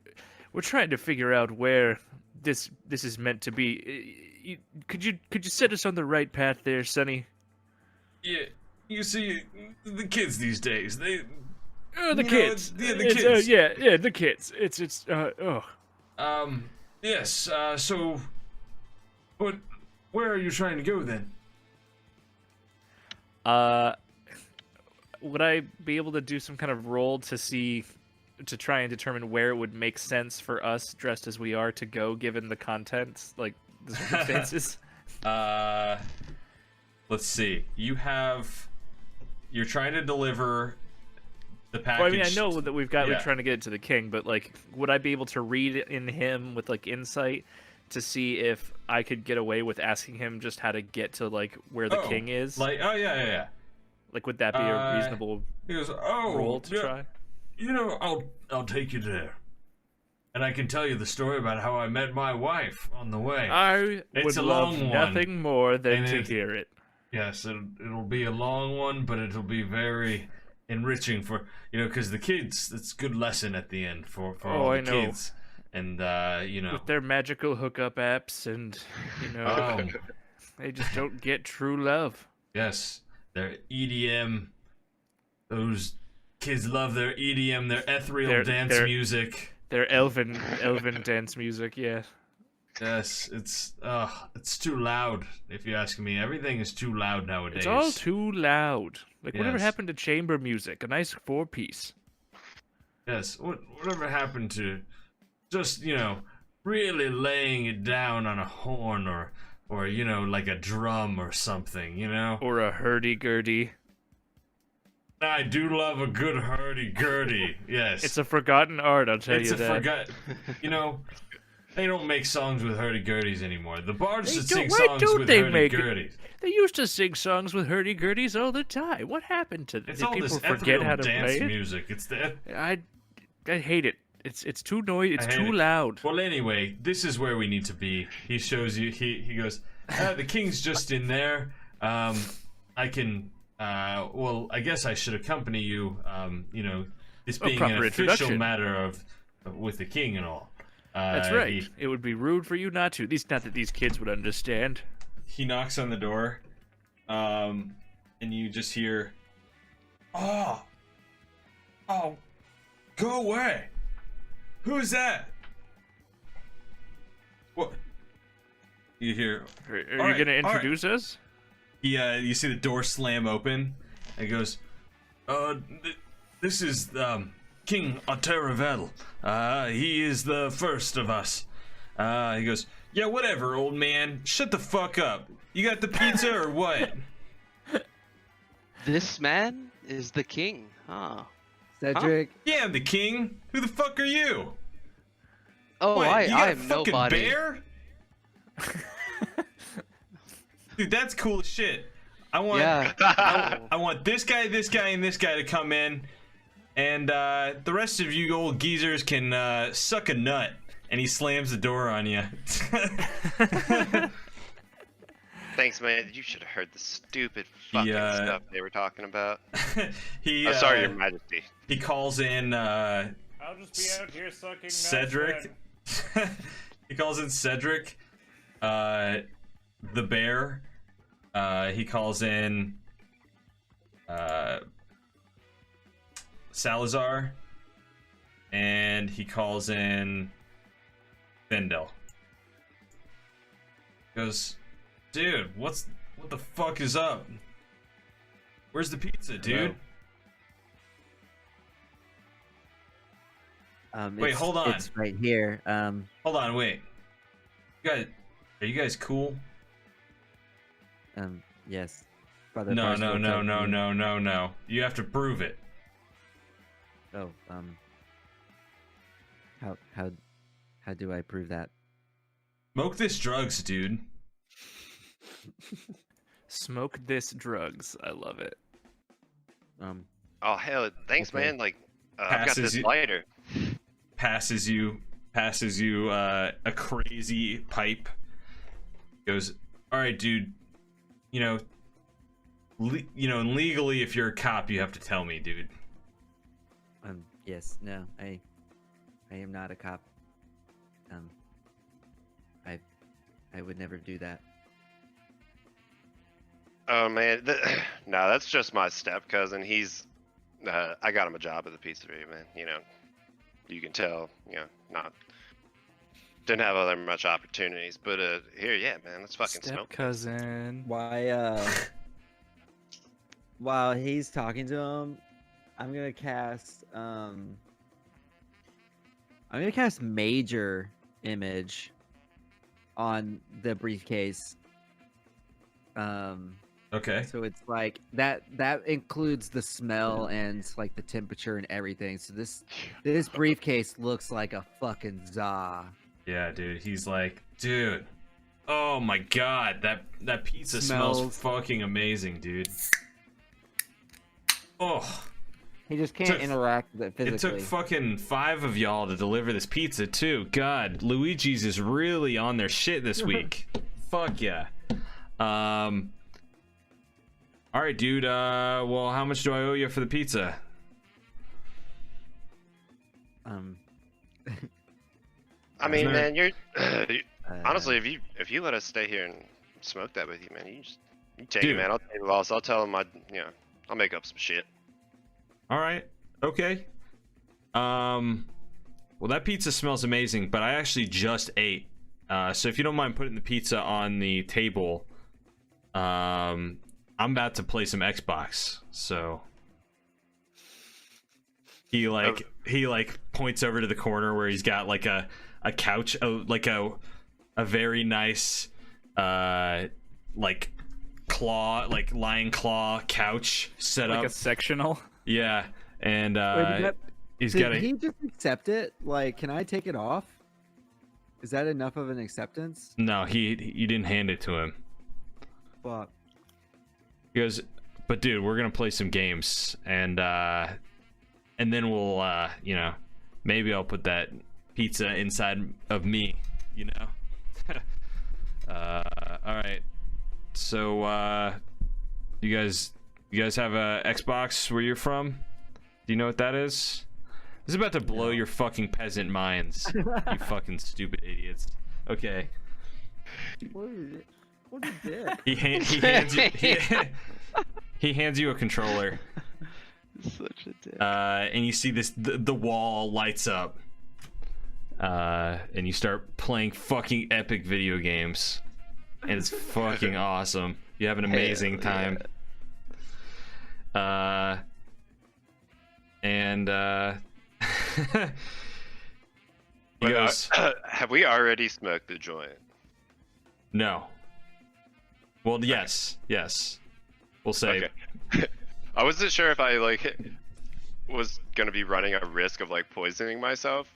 we're trying to figure out where this is meant to be, could you set us on the right path there, Sonny? Yeah, you see, the kids these days, they... The You know, kids. yeah, the It's, kids. yeah, the kids. Yes, so... where are you trying to go then? Would I be able to do some kind of roll to try and determine where it would make sense for us, dressed as we are, to go, given the contents, like the circumstances? Let's see. You're trying to deliver the package. Well, I mean, I know that we're Yeah. trying to get it to the king, but like, would I be able to read in him with like insight to see if I could get away with asking him just how to get to like where the king is? Like, yeah. Like, would that be a reasonable He goes, roll to yeah, try? You know, I'll take you there. And I can tell you the story about how I met my wife on the way. I It's would a love long one. nothing more than And to it- hear it. Yes, it'll be a long one, but it'll be very enriching for, because the kids, it's a good lesson at the end for all I the know. kids. And, With their magical hookup apps and, um, they just don't get true love. yes, their EDM, those kids love their EDM, their ethereal dance their- music. Their elven dance music, yeah. Yes, it's too loud, if you ask me. Everything is too loud nowadays. It's all too loud. Like, whatever Yes. happened to chamber music? A nice 4-piece. Yes, whatever happened to just, really laying it down on a horn or like a drum or something, Or a hurdy-gurdy. I do love a good hurdy-gurdy, yes. It's a forgotten art, I'll tell It's you a that. they don't make songs with hurdy-gurdies anymore. The bards They should don't- sing why songs don't with they make it? hurdy-gurdies. They used to sing songs with hurdy-gurdies all the time. What happened to them? It's Did all people this forget ethereal how to dance play it? music. It's the I hate it. It's too noisy. It's I hate too it. loud. Well, anyway, this is where we need to be. He shows you. He goes. The king's just in there. I can. Well, I guess I should accompany you. This being an proper official introduction. matter of with the king and all. That's right. It would be rude for you not to. At least not that these kids would understand. He knocks on the door, and you just hear, "Oh, go away! Who's that?" What? You hear? Are you All right, gonna all right. introduce us? You see the door slam open, and he goes, this is King Aetheria. He is the first of us. He goes, yeah, whatever, old man. Shut the fuck up. You got the pizza or what? This man is the king. Huh. Cedric. Yeah, I'm the king. Who the fuck are you? Oh, What, you got I a am fucking nobody. bear? Dude, that's cool as shit. I want, Yeah. I want this guy, and this guy to come in, and the rest of you old geezers can suck a nut. And he slams the door on you. Thanks, man. You should have heard the stupid fucking stuff they were talking about. He. I'm sorry, Your Majesty. He calls in. I'll just be out here sucking nuts, Cedric. He calls in Cedric, the bear. He calls in Salizar, and he calls in Fendel. Goes, dude, what the fuck is up? Where's the pizza, dude? Wait, hold on. It's right here. Hold on, wait. Are you guys cool? Yes. Brother No. Parslow told me- You have to prove it. Oh, how do I prove that? Smoke this drugs, dude. Smoke this drugs. I love it. Oh hell, thanks, Okay. man. Like, I've got this lighter. Passes you a crazy pipe. Goes, all right, dude. Legally, if you're a cop, you have to tell me, dude. Yes. No. I am not a cop. I would never do that. Oh man, no, that's just my step cousin. He's, I got him a job at the pizzeria, man. You can tell, didn't have other much opportunities, but here, yeah, man, let's fucking smoke. Cousin. Why? While he's talking to him, I'm gonna cast. I'm gonna cast Major Image on the briefcase. Okay. So it's like that includes the smell and like the temperature and everything. So this briefcase looks like a fucking za. Yeah, dude. He's like, dude. Oh my god, that pizza smells fucking amazing, dude. Oh. He just can't interact with it physically. It took fucking 5 of y'all to deliver this pizza too. God, Luigi's is really on their shit this week. Fuck yeah. All right, dude. Well, how much do I owe you for the pizza? I mean, man, you're honestly, Uh, if you let us stay here and smoke that with you, man, you take Dude. it, man. I'll take the loss. I'll tell him I'll make up some shit. All right. Okay. Well, that pizza smells amazing, but I actually just ate. So if you don't mind putting the pizza on the table, I'm about to play some Xbox. So he points over to the corner where he's got like a couch, like a very nice like lion claw couch set Like up. a sectional. Yeah, and he's did got a. he just accept it? Like, can I take it off? Is that enough of an acceptance? No, you didn't hand it to him. Fuck. He goes, but dude, we're gonna play some games, and then we'll maybe I'll put that pizza inside of me, all right. So you guys have a Xbox where you're from? Do you know what that is? This is about to blow your fucking peasant minds, you fucking stupid idiots. Okay. What a dick. He hands you a controller. Such a dick. And you see the wall lights up. And you start playing fucking epic video games. And it's fucking awesome. You have an amazing time. He goes, Have we already smoked the joint? no. Well, yes. We'll say. Okay. I wasn't sure if I like was gonna be running a risk of like poisoning myself,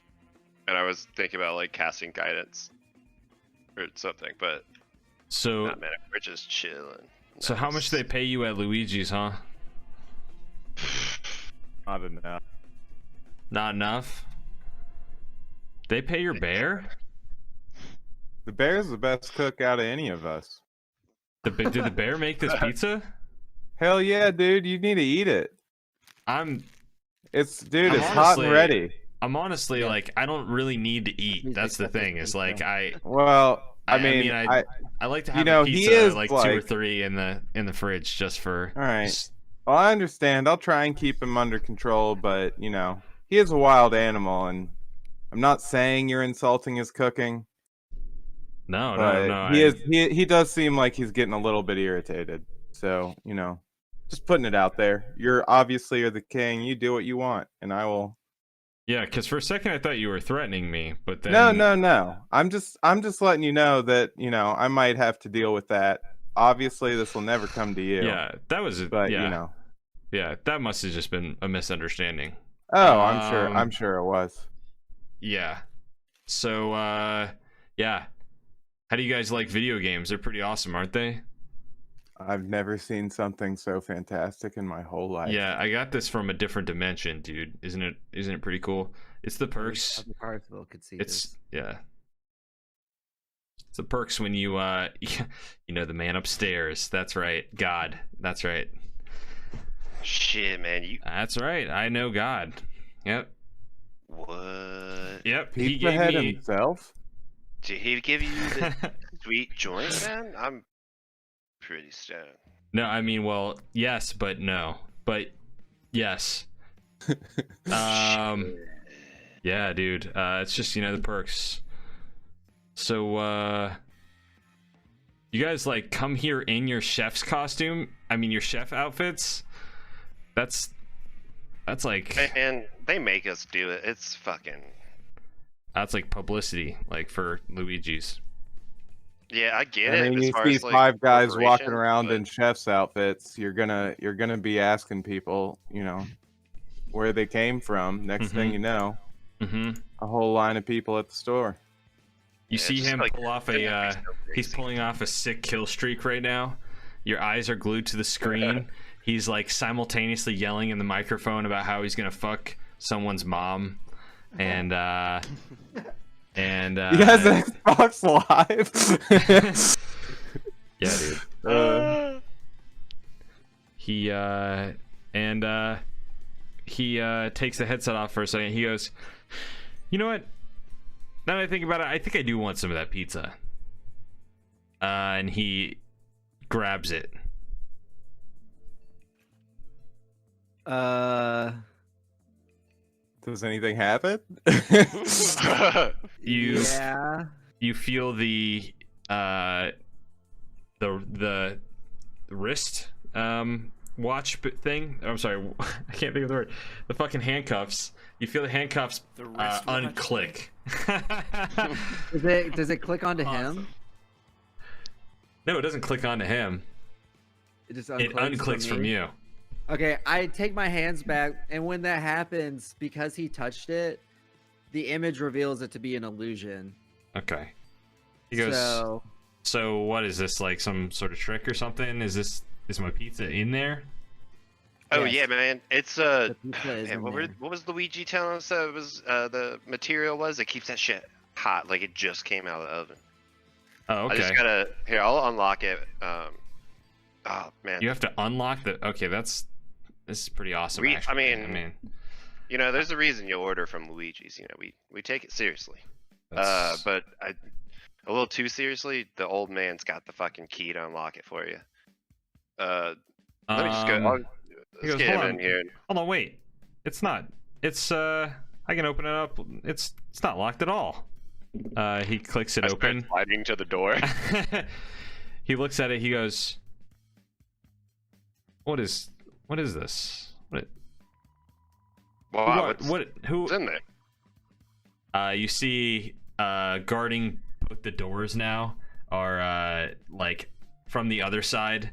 and I was thinking about like casting guidance or something, but So, nah, man, we're just chilling. so how much do they pay you at Luigi's, huh? Not enough. Not enough. They pay your bear? The bear's the best cook out of any of us. Did the bear make this pizza? Hell yeah, dude! You need to eat it. I'm It's I'm hot honestly- and ready. honestly like I don't really need to eat. That's the thing. Is like Well, I mean, I like to have know, a he pizza is, like 2 or like- 3 in the fridge just for. all right. just- Well, I understand. I'll try and keep him under control, but you know, he is a wild animal, and I'm not saying you're insulting his cooking, no, but no. he does seem like he's getting a little bit irritated. So you know, just putting it out there. You're obviously the king. You do what you want, and I will. Yeah, because for a second I thought you were threatening me, but then No. I'm just letting you know that you know I might have to deal with that. Obviously, this will never come to you. Yeah, that was But yeah, you know. yeah, that must have just been a misunderstanding. Oh, I'm sure. Um, I'm sure it was. Yeah. So yeah. How do you guys like video games? They're pretty awesome, aren't they? I've never seen something so fantastic in my whole life. Yeah, I got this from a different dimension, dude. Isn't it pretty cool? It's the perks. Carsville could see It's this. yeah. It's the perks when you you know the man upstairs. That's right. God. That's right. Shit, man, you That's right. I know God. Yep. what? Yep. He Pizza Head gave me himself. Did he give you the sweet joint, man? I'm pretty stoned. No, I mean, well, yes, but no. But yes. Yeah, dude. It's just, you know, the perks. So you guys like come here in your chef's costume? I mean, your chef outfits? That's like And they make us do it. It's fucking. that's like publicity, like for Luigi's. Yeah, I get I it. mean, as you far see as, like, 5 guys walking corporation, around but- in chef's outfits. You're gonna be asking people, you know, where they came from. Next thing Mhm. you know, Mm-hmm. a whole line of people at the store. You Yeah, see just, him like, pull off they're a not so he's crazy. pulling off a sick kill streak right now. Your eyes are glued to the screen. He's like simultaneously yelling in the microphone about how he's gonna fuck someone's mom, and He has Xbox Live. yeah, dude. He takes the headset off for a second. He goes, "You know what? Now that I think about it, I think I do want some of that pizza." And he grabs it. Does anything happen? You Yeah. you feel the wrist watch thing. I'm sorry, I can't think of the word. The fucking handcuffs. You feel the handcuffs The wrist watch unclick. Does it click onto him? No, it doesn't click onto him. It just It unclicks from me? you. Okay, I take my hands back, and when that happens, because he touched it, the image reveals it to be an illusion. Okay. He goes, so what is this, like some sort of trick or something? Is my pizza in there? Oh Yes. yeah, man. It's The pizza is man, in what there. was Luigi telling us that it was the material was? It keeps that shit hot, like it just came out of the oven. Oh, I just okay. gotta here. I'll unlock it. Oh man. You have to unlock the. Okay, this is pretty awesome. I Actually. mean, you know, there's a reason you order from Luigi's. You know, we take it seriously. that's- But a little too seriously. The old man's got the fucking key to unlock it for you. Let me just go. he Let's goes, get "Hold him on. in here. Hold on, wait. It's not. It's I can open it up. It's not locked at all. He clicks it I start open. sliding to the door. He looks at it. He goes, What is this? Wow, Who's what's in there? You see guarding both the doors now are like from the other side,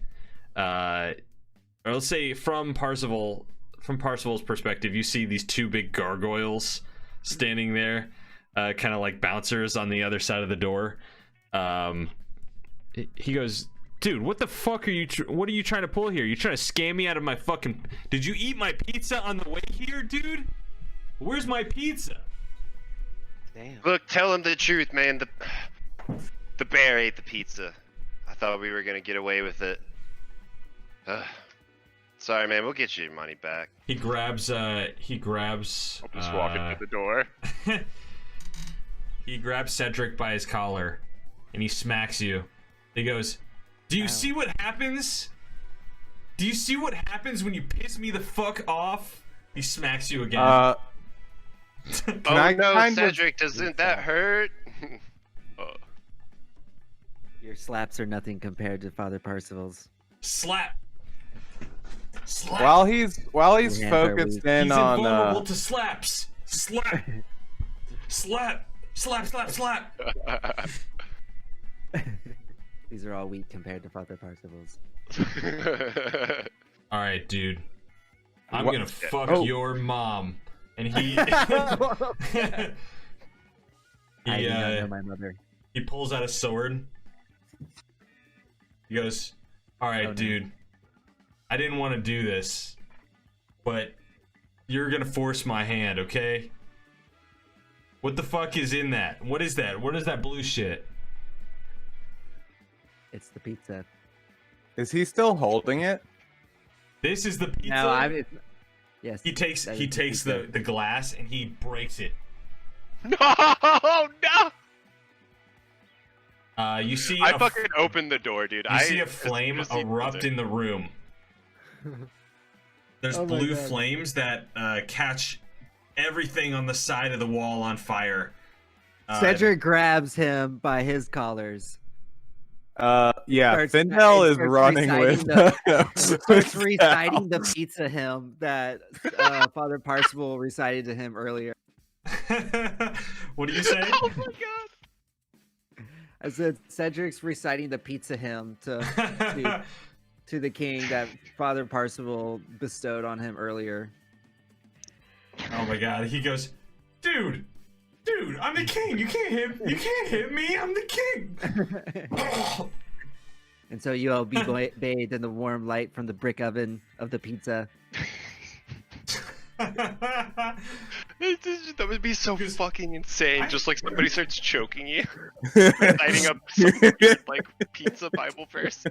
or let's say from Parzival's perspective, you see these two big gargoyles standing there, kind of like bouncers on the other side of the door. He goes, dude, what the fuck are you? What are you trying to pull here? You trying to scam me out of my fucking? Did you eat my pizza on the way here, dude? Where's my pizza? Damn. Look, tell him the truth, man. The bear ate the pizza. I thought we were gonna get away with it. Sorry, man. We'll get you your money back. He grabs. I'll just walk into the door. He grabs Cedric by his collar, and he smacks you. He goes, "Do you see what happens? Do you see what happens when you piss me the fuck off?" He smacks you again. Oh I no, kind of- Cedric, doesn't that hurt? Your slaps are nothing compared to Father Parzival's. Slap. Slap. While he's Your hands are focused weak. in He's on invulnerable to slaps. Slap. Slap. Slap. Slap. Slap. These are all weak compared to Father Parzival's. All right, dude. I'm What- gonna fuck Oh. your mom. And he I do not know he my mother. he pulls out a sword. He goes, "All right, Oh, no. dude. I didn't want to do this, but you're gonna force my hand, okay? What the fuck is in that? What is that? What is that blue shit?" It's the pizza. Is he still holding it? This is the pizza. No, yes. He takes that he is takes pizza. the glass and he breaks it. No, no! You see I a fucking opened the door, dude. you see a flame as soon as he erupt opens it. in the room. There's Oh my blue God. flames that catch everything on the side of the wall on fire. Cedric grabs him by his collars. Yeah, Starts- Findel is starts running with. Starts reciting the pizza hymn that Father Parzival recited to him earlier. What do you say? Oh my god! I said Cedric's reciting the pizza hymn to the king that Father Parzival bestowed on him earlier. Oh my god, he goes, dude, I'm the king. You can't hit me. I'm the king. And so you all be bathed in the warm light from the brick oven of the pizza. That would be so fucking insane. I- Just like somebody starts choking you, reciting up some weird, like pizza Bible verse.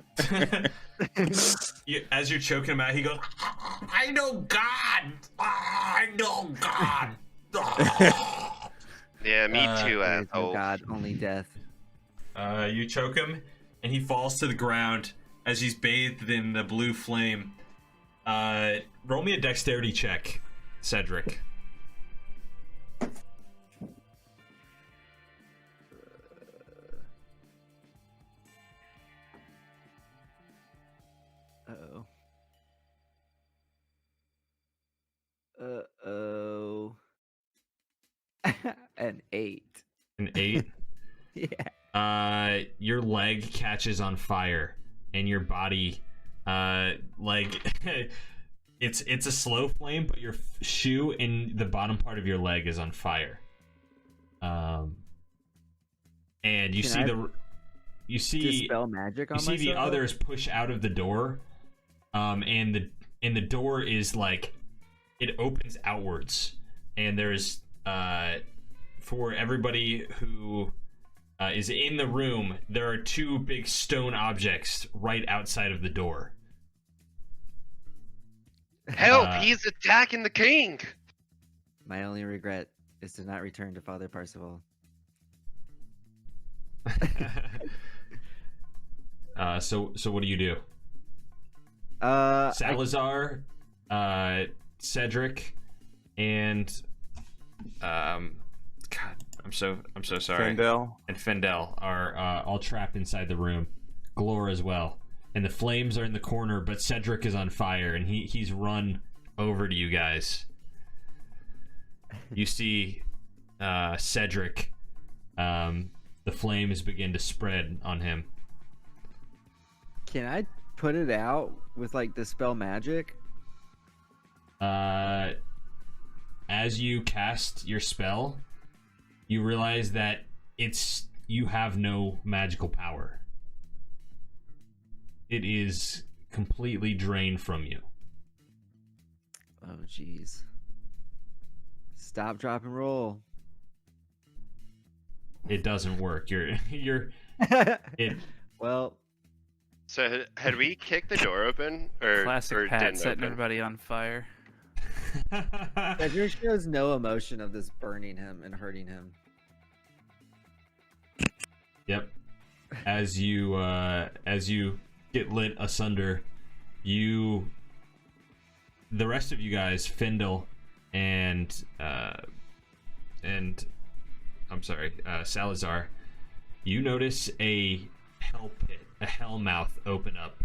As you're choking him out, he goes, I know God. I know God. Yeah, me too, There is no asshole. God, only death. You choke him, and he falls to the ground as he's bathed in the blue flame. Roll me a dexterity check, Cedric. Uh-oh. Uh-oh. An 8. An 8. Yeah. Your leg catches on fire, and your body, it's a slow flame, but your shoe in the bottom part of your leg is on fire. And you Can see I you see Dispel magic on you see the myself? others push out of the door, and the door is like it opens outwards, and there's for everybody who is in the room, there are two big stone objects right outside of the door. Help! He's attacking the king. My only regret is to not return to Father Parzival. So what do you do? I- Salizar, Cedric, and God, I'm so sorry. Findel. And Fendel are all trapped inside the room. Glor as well. And the flames are in the corner, but Cedric is on fire, and he's run over to you guys. You see Cedric, the flames begin to spread on him. Can I put it out with like dispel magic? As you cast your spell, you realize that you have no magical power. It is completely drained from you. Oh jeez. Stop, drop, and roll. It doesn't work. Well, So had we kicked the door open, or Classic or Pat didn't setting open? everybody on fire. Cedric shows no emotion of this burning him and hurting him. Yep. As you get lit asunder, the rest of you guys, Findle and I'm sorry, Salizar, you notice a hell pit, a hell mouth open up,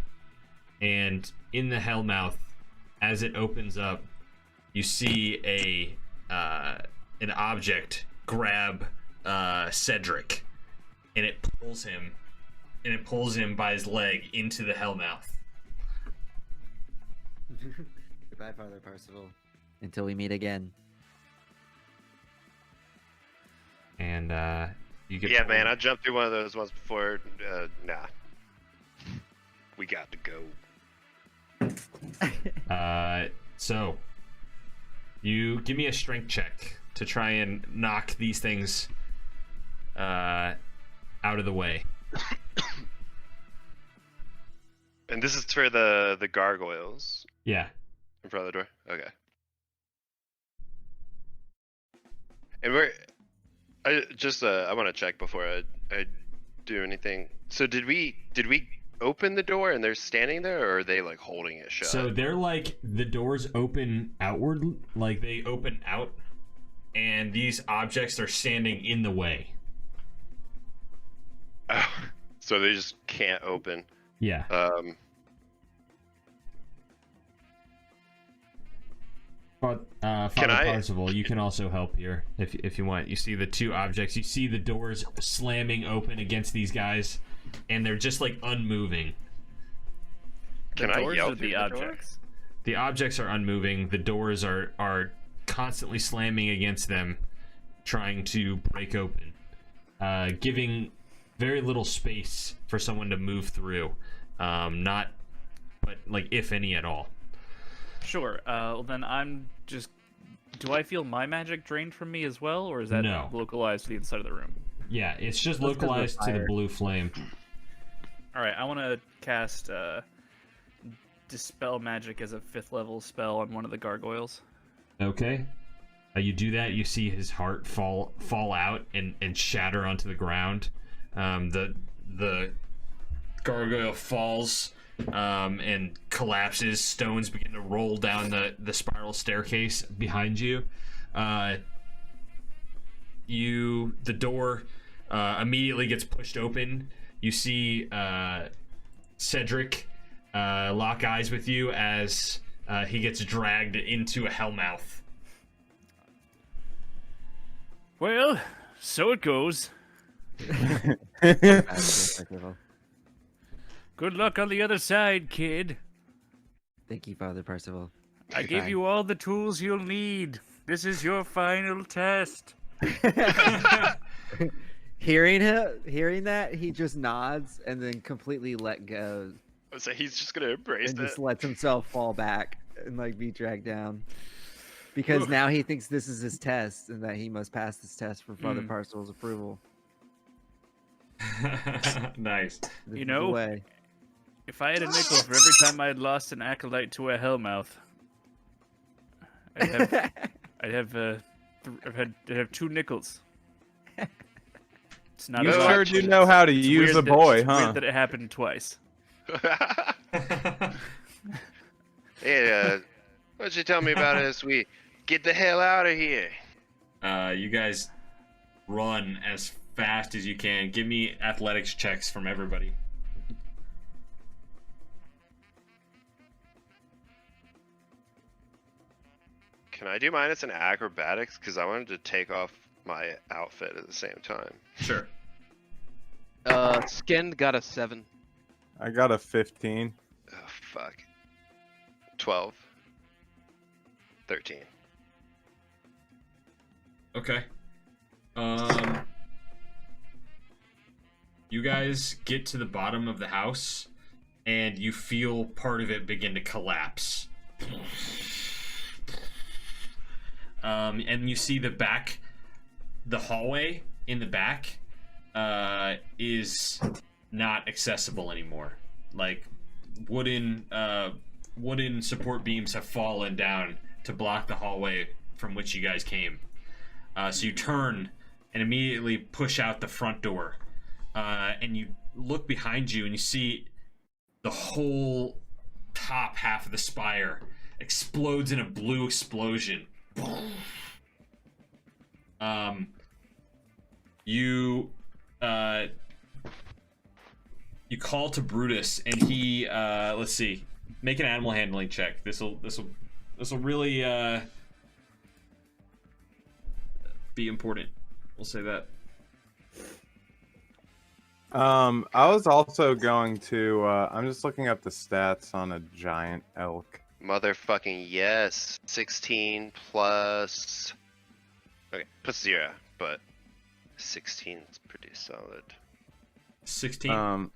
and in the hell mouth, as it opens up, you see an object grab Cedric, and it pulls him by his leg into the hellmouth. Goodbye, Father Parzival. Until we meet again. And you get Yeah, man, I jumped through one of those once before. Nah, we got to go. So you give me a strength check to try and knock these things out of the way. And this is for the gargoyles Yeah. in front of the door. Okay. And I want to check before I do anything. So did we open the door and they're standing there, or are they like holding it shut? So they're like, the doors open outward, like they open out, and these objects are standing in the way. Oh, so they just can't open. Yeah. But Father Parzival, you can also help here if you want. You see the two objects. You see the doors slamming open against these guys, and they're just like unmoving. Can The I doors yell or through the the objects? The objects are unmoving. The doors are constantly slamming against them, trying to break open, giving very little space for someone to move through. Not, but like if any at all. Sure. Well, then I'm just. Do I feel my magic drained from me as well, or is that No. localized to the inside of the room? Yeah, it's just That's 'cause of localized to the fire. blue flame. All right, I want to cast Dispel Magic as a 5th level spell on one of the gargoyles. Okay. You do that, you see his heart fall out and shatter onto the ground. The gargoyle falls and collapses. Stones begin to roll down the spiral staircase behind you. The door immediately gets pushed open. You see Cedric lock eyes with you as he gets dragged into a hellmouth. Well, so it goes. Good luck on the other side, kid. Thank you, Father Parzival. I gave you all the tools you'll need. This is your final test. Hearing that, he just nods and then completely let go So he's just gonna embrace and it. just lets himself fall back and like be dragged down. Because now he thinks this is his test and that he must pass this test for Father Parzival's approval. Nice. This You is know, the way. If I had a nickel for every time I had lost an acolyte to a hellmouth, I'd have 2 nickels. It's not You a sure lot. do know how to It's use weird a that- boy, it's huh? Weird that it happened twice. Hey, what don't you tell me about as we get the hell out of here? You guys run as fast as you can. Give me athletics checks from everybody. Can I do minus in acrobatics? Because I wanted to take off my outfit at the same time. Sure. Skinned got a 7. I got a 15. Oh, fuck. 12. 13. Okay. You guys get to the bottom of the house, and you feel part of it begin to collapse. And you see the hallway in the back, is not accessible anymore. Like, wooden support beams have fallen down to block the hallway from which you guys came. So you turn and immediately push out the front door. And you look behind you and you see the whole top half of the spire explodes in a blue explosion. You call to Brutus, and he let's see, make an animal handling check. This'll really be important. We'll say that. I was also going to. I'm just looking up the stats on a giant elk. Motherfucking yes. 16 plus. Okay, plus 0, but 16 is pretty solid. 16.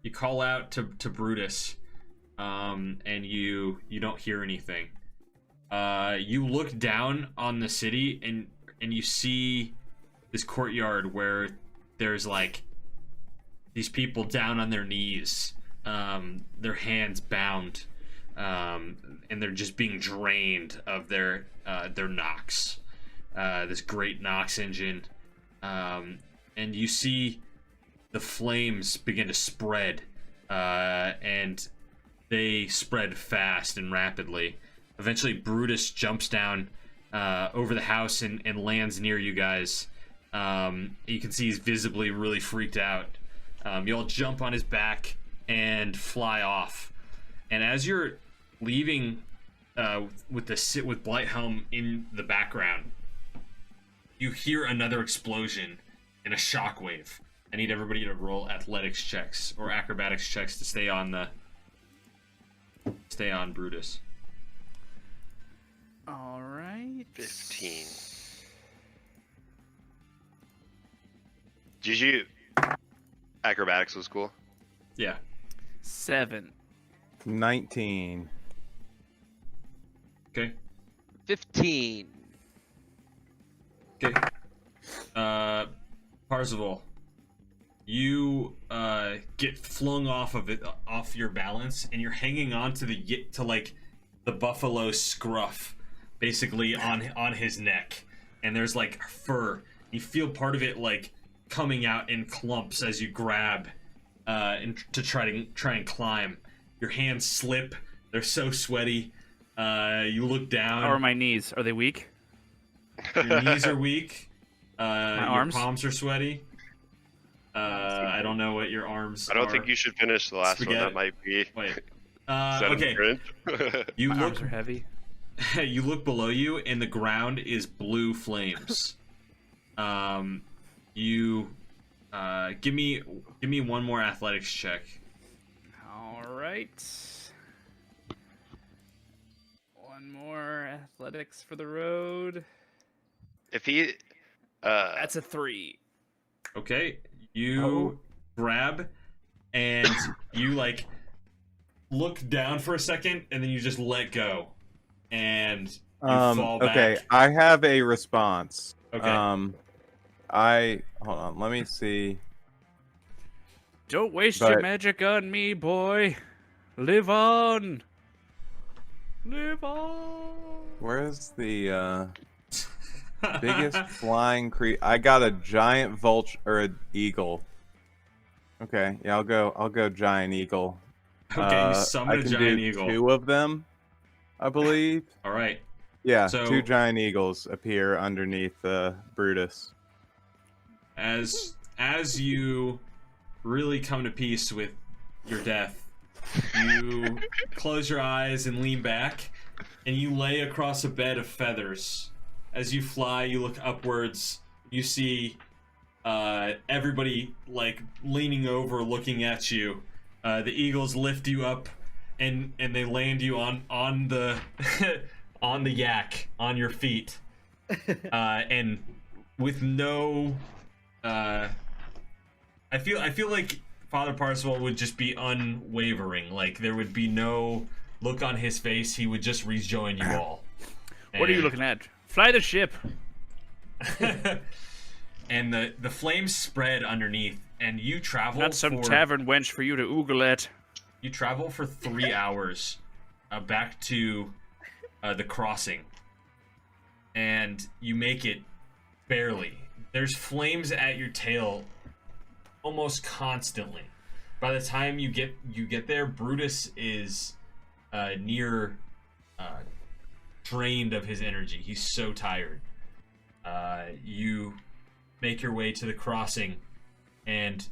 You call out to Brutus, and you don't hear anything. You look down on the city, and you see this courtyard where there's like these people down on their knees, their hands bound, and they're just being drained of their Nox, this great Nox engine, and you see the flames begin to spread, and they spread fast and rapidly. Eventually, Brutus jumps down over the house and lands near you guys. You can see he's visibly really freaked out. You all jump on his back and fly off. And as you're leaving with Blighthelm in the background, you hear another explosion and a shockwave. I need everybody to roll athletics checks or acrobatics checks to stay on Brutus. All right. 15. GG. Acrobatics was cool. Yeah. 7. 19. Okay. 15. Okay. Parzival, you get flung off your balance, and you're hanging on to the buffalo scruff, basically on his neck, and there's like fur. You feel part of it like coming out in clumps as you grab and to try and climb. Your hands slip. They're so sweaty. You look down. How are my knees? Are they weak? Your knees are weak. Your arms? palms are sweaty. I don't know what your arms I don't are. think you should finish the last Spaghetti. one. That might be. Wait. Okay. Okay. You My look. arms are heavy. You look below you, and the ground is blue flames. You give me one more athletics check. All right. One more athletics for the road. If he. That's a 3. Okay. You grab, and you like look down for a second, and then you just let go, and you fall back. Okay, I have a response. Okay. Hold on, let me see. Don't waste your But- magic on me, boy. Live on. Live on. Where's the biggest flying creature? I got a giant vulture or an eagle. Okay, yeah, I'll go giant eagle. Okay, you summon I a can giant do eagle. 2 of them, I believe. All right. Yeah, So- 2 giant eagles appear underneath Brutus. As you really come to peace with your death, you close your eyes and lean back, and you lay across a bed of feathers. As you fly, you look upwards. You see everybody like leaning over, looking at you, the eagles lift you up, and they land you on the on the yak on your feet, and with no. I feel like Father Parzival would just be unwavering. Like there would be no look on his face. He would just rejoin you all. What are you looking at? Fly the ship. And the flames spread underneath, and you travel. Not some tavern wench for you to oogle at. You travel for 3 hours back to the crossing, and you make it barely. There's flames at your tail almost constantly. By the time you get there, Brutus is near drained of his energy. He's so tired. You make your way to the crossing, and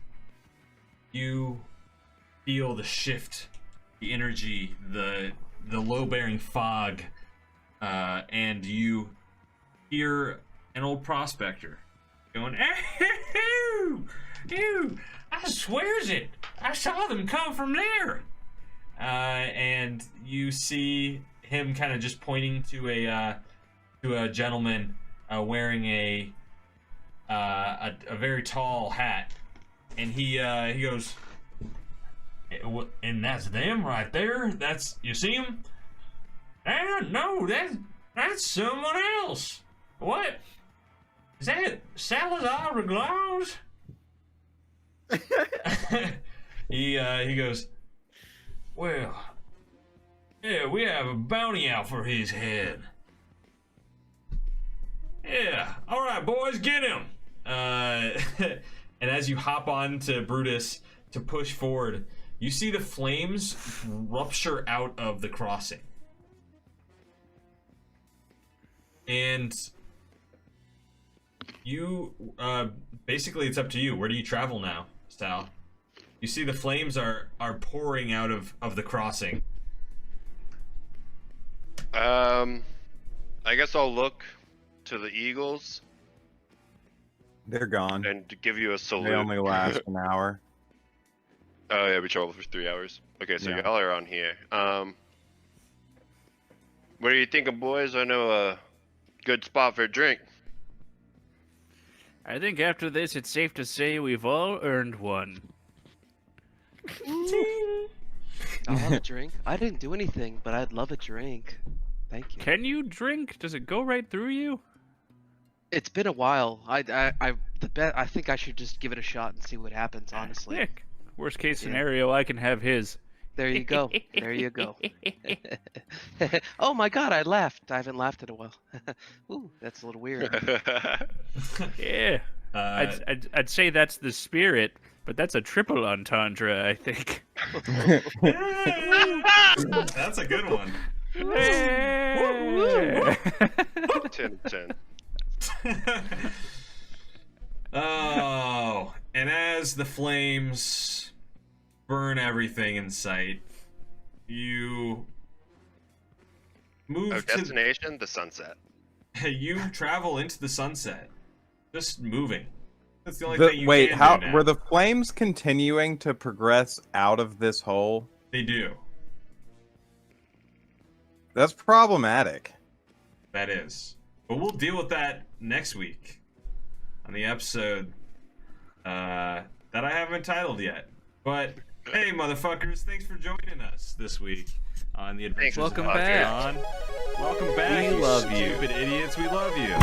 you feel the shift, the energy, the low-bearing fog, and you hear an old prospector going, "Ew, ew, I swears it, I saw them come from there." And you see him kind of just pointing to a gentleman wearing a very tall hat, and he goes, "And that's them right there. That's, you see them? No, that's someone else. What? Is that Salizar LaGrange?" He goes, "Well, yeah, we have a bounty out for his head. Yeah, all right, boys, get him." And as you hop on to Brutus to push forward, you see the flames rupture out of the crossing. And you, basically it's up to you. Where do you travel now, Sal? You see the flames are pouring out of the crossing. I guess I'll look to the eagles They're gone. and give you a salute. They only last an hour. Oh yeah, we traveled for 3 hours. Okay, so Yeah. y'all are on here. What are you thinking, boys? I know a good spot for a drink. I think after this, it's safe to say we've all earned one. I'll have a drink. I didn't do anything, but I'd love a drink. Thank you. Can you drink? Does it go right through you? It's been a while. I think I should just give it a shot and see what happens. Honestly. Heck, worst case Yeah. scenario, I can have his. There you go. There you go. Oh my God, I laughed. I haven't laughed in a while. Ooh, that's a little weird. Yeah. I'd say that's the spirit, but that's a triple entendre, I think. That's a good one. 10-10. Oh, and as the flames burn everything in sight, you move Our to destination, the sunset. you travel into the sunset, just moving. That's the only thing you Wait, can how do now. were the flames continuing to progress out of this hole? They do. That's problematic. That is. But we'll deal with that next week on the episode that I haven't titled yet. But hey, motherfuckers, thanks for joining us this week on the Adventures of Welcome Dr. back. John. Welcome back. We love you. Stupid idiots. We love you.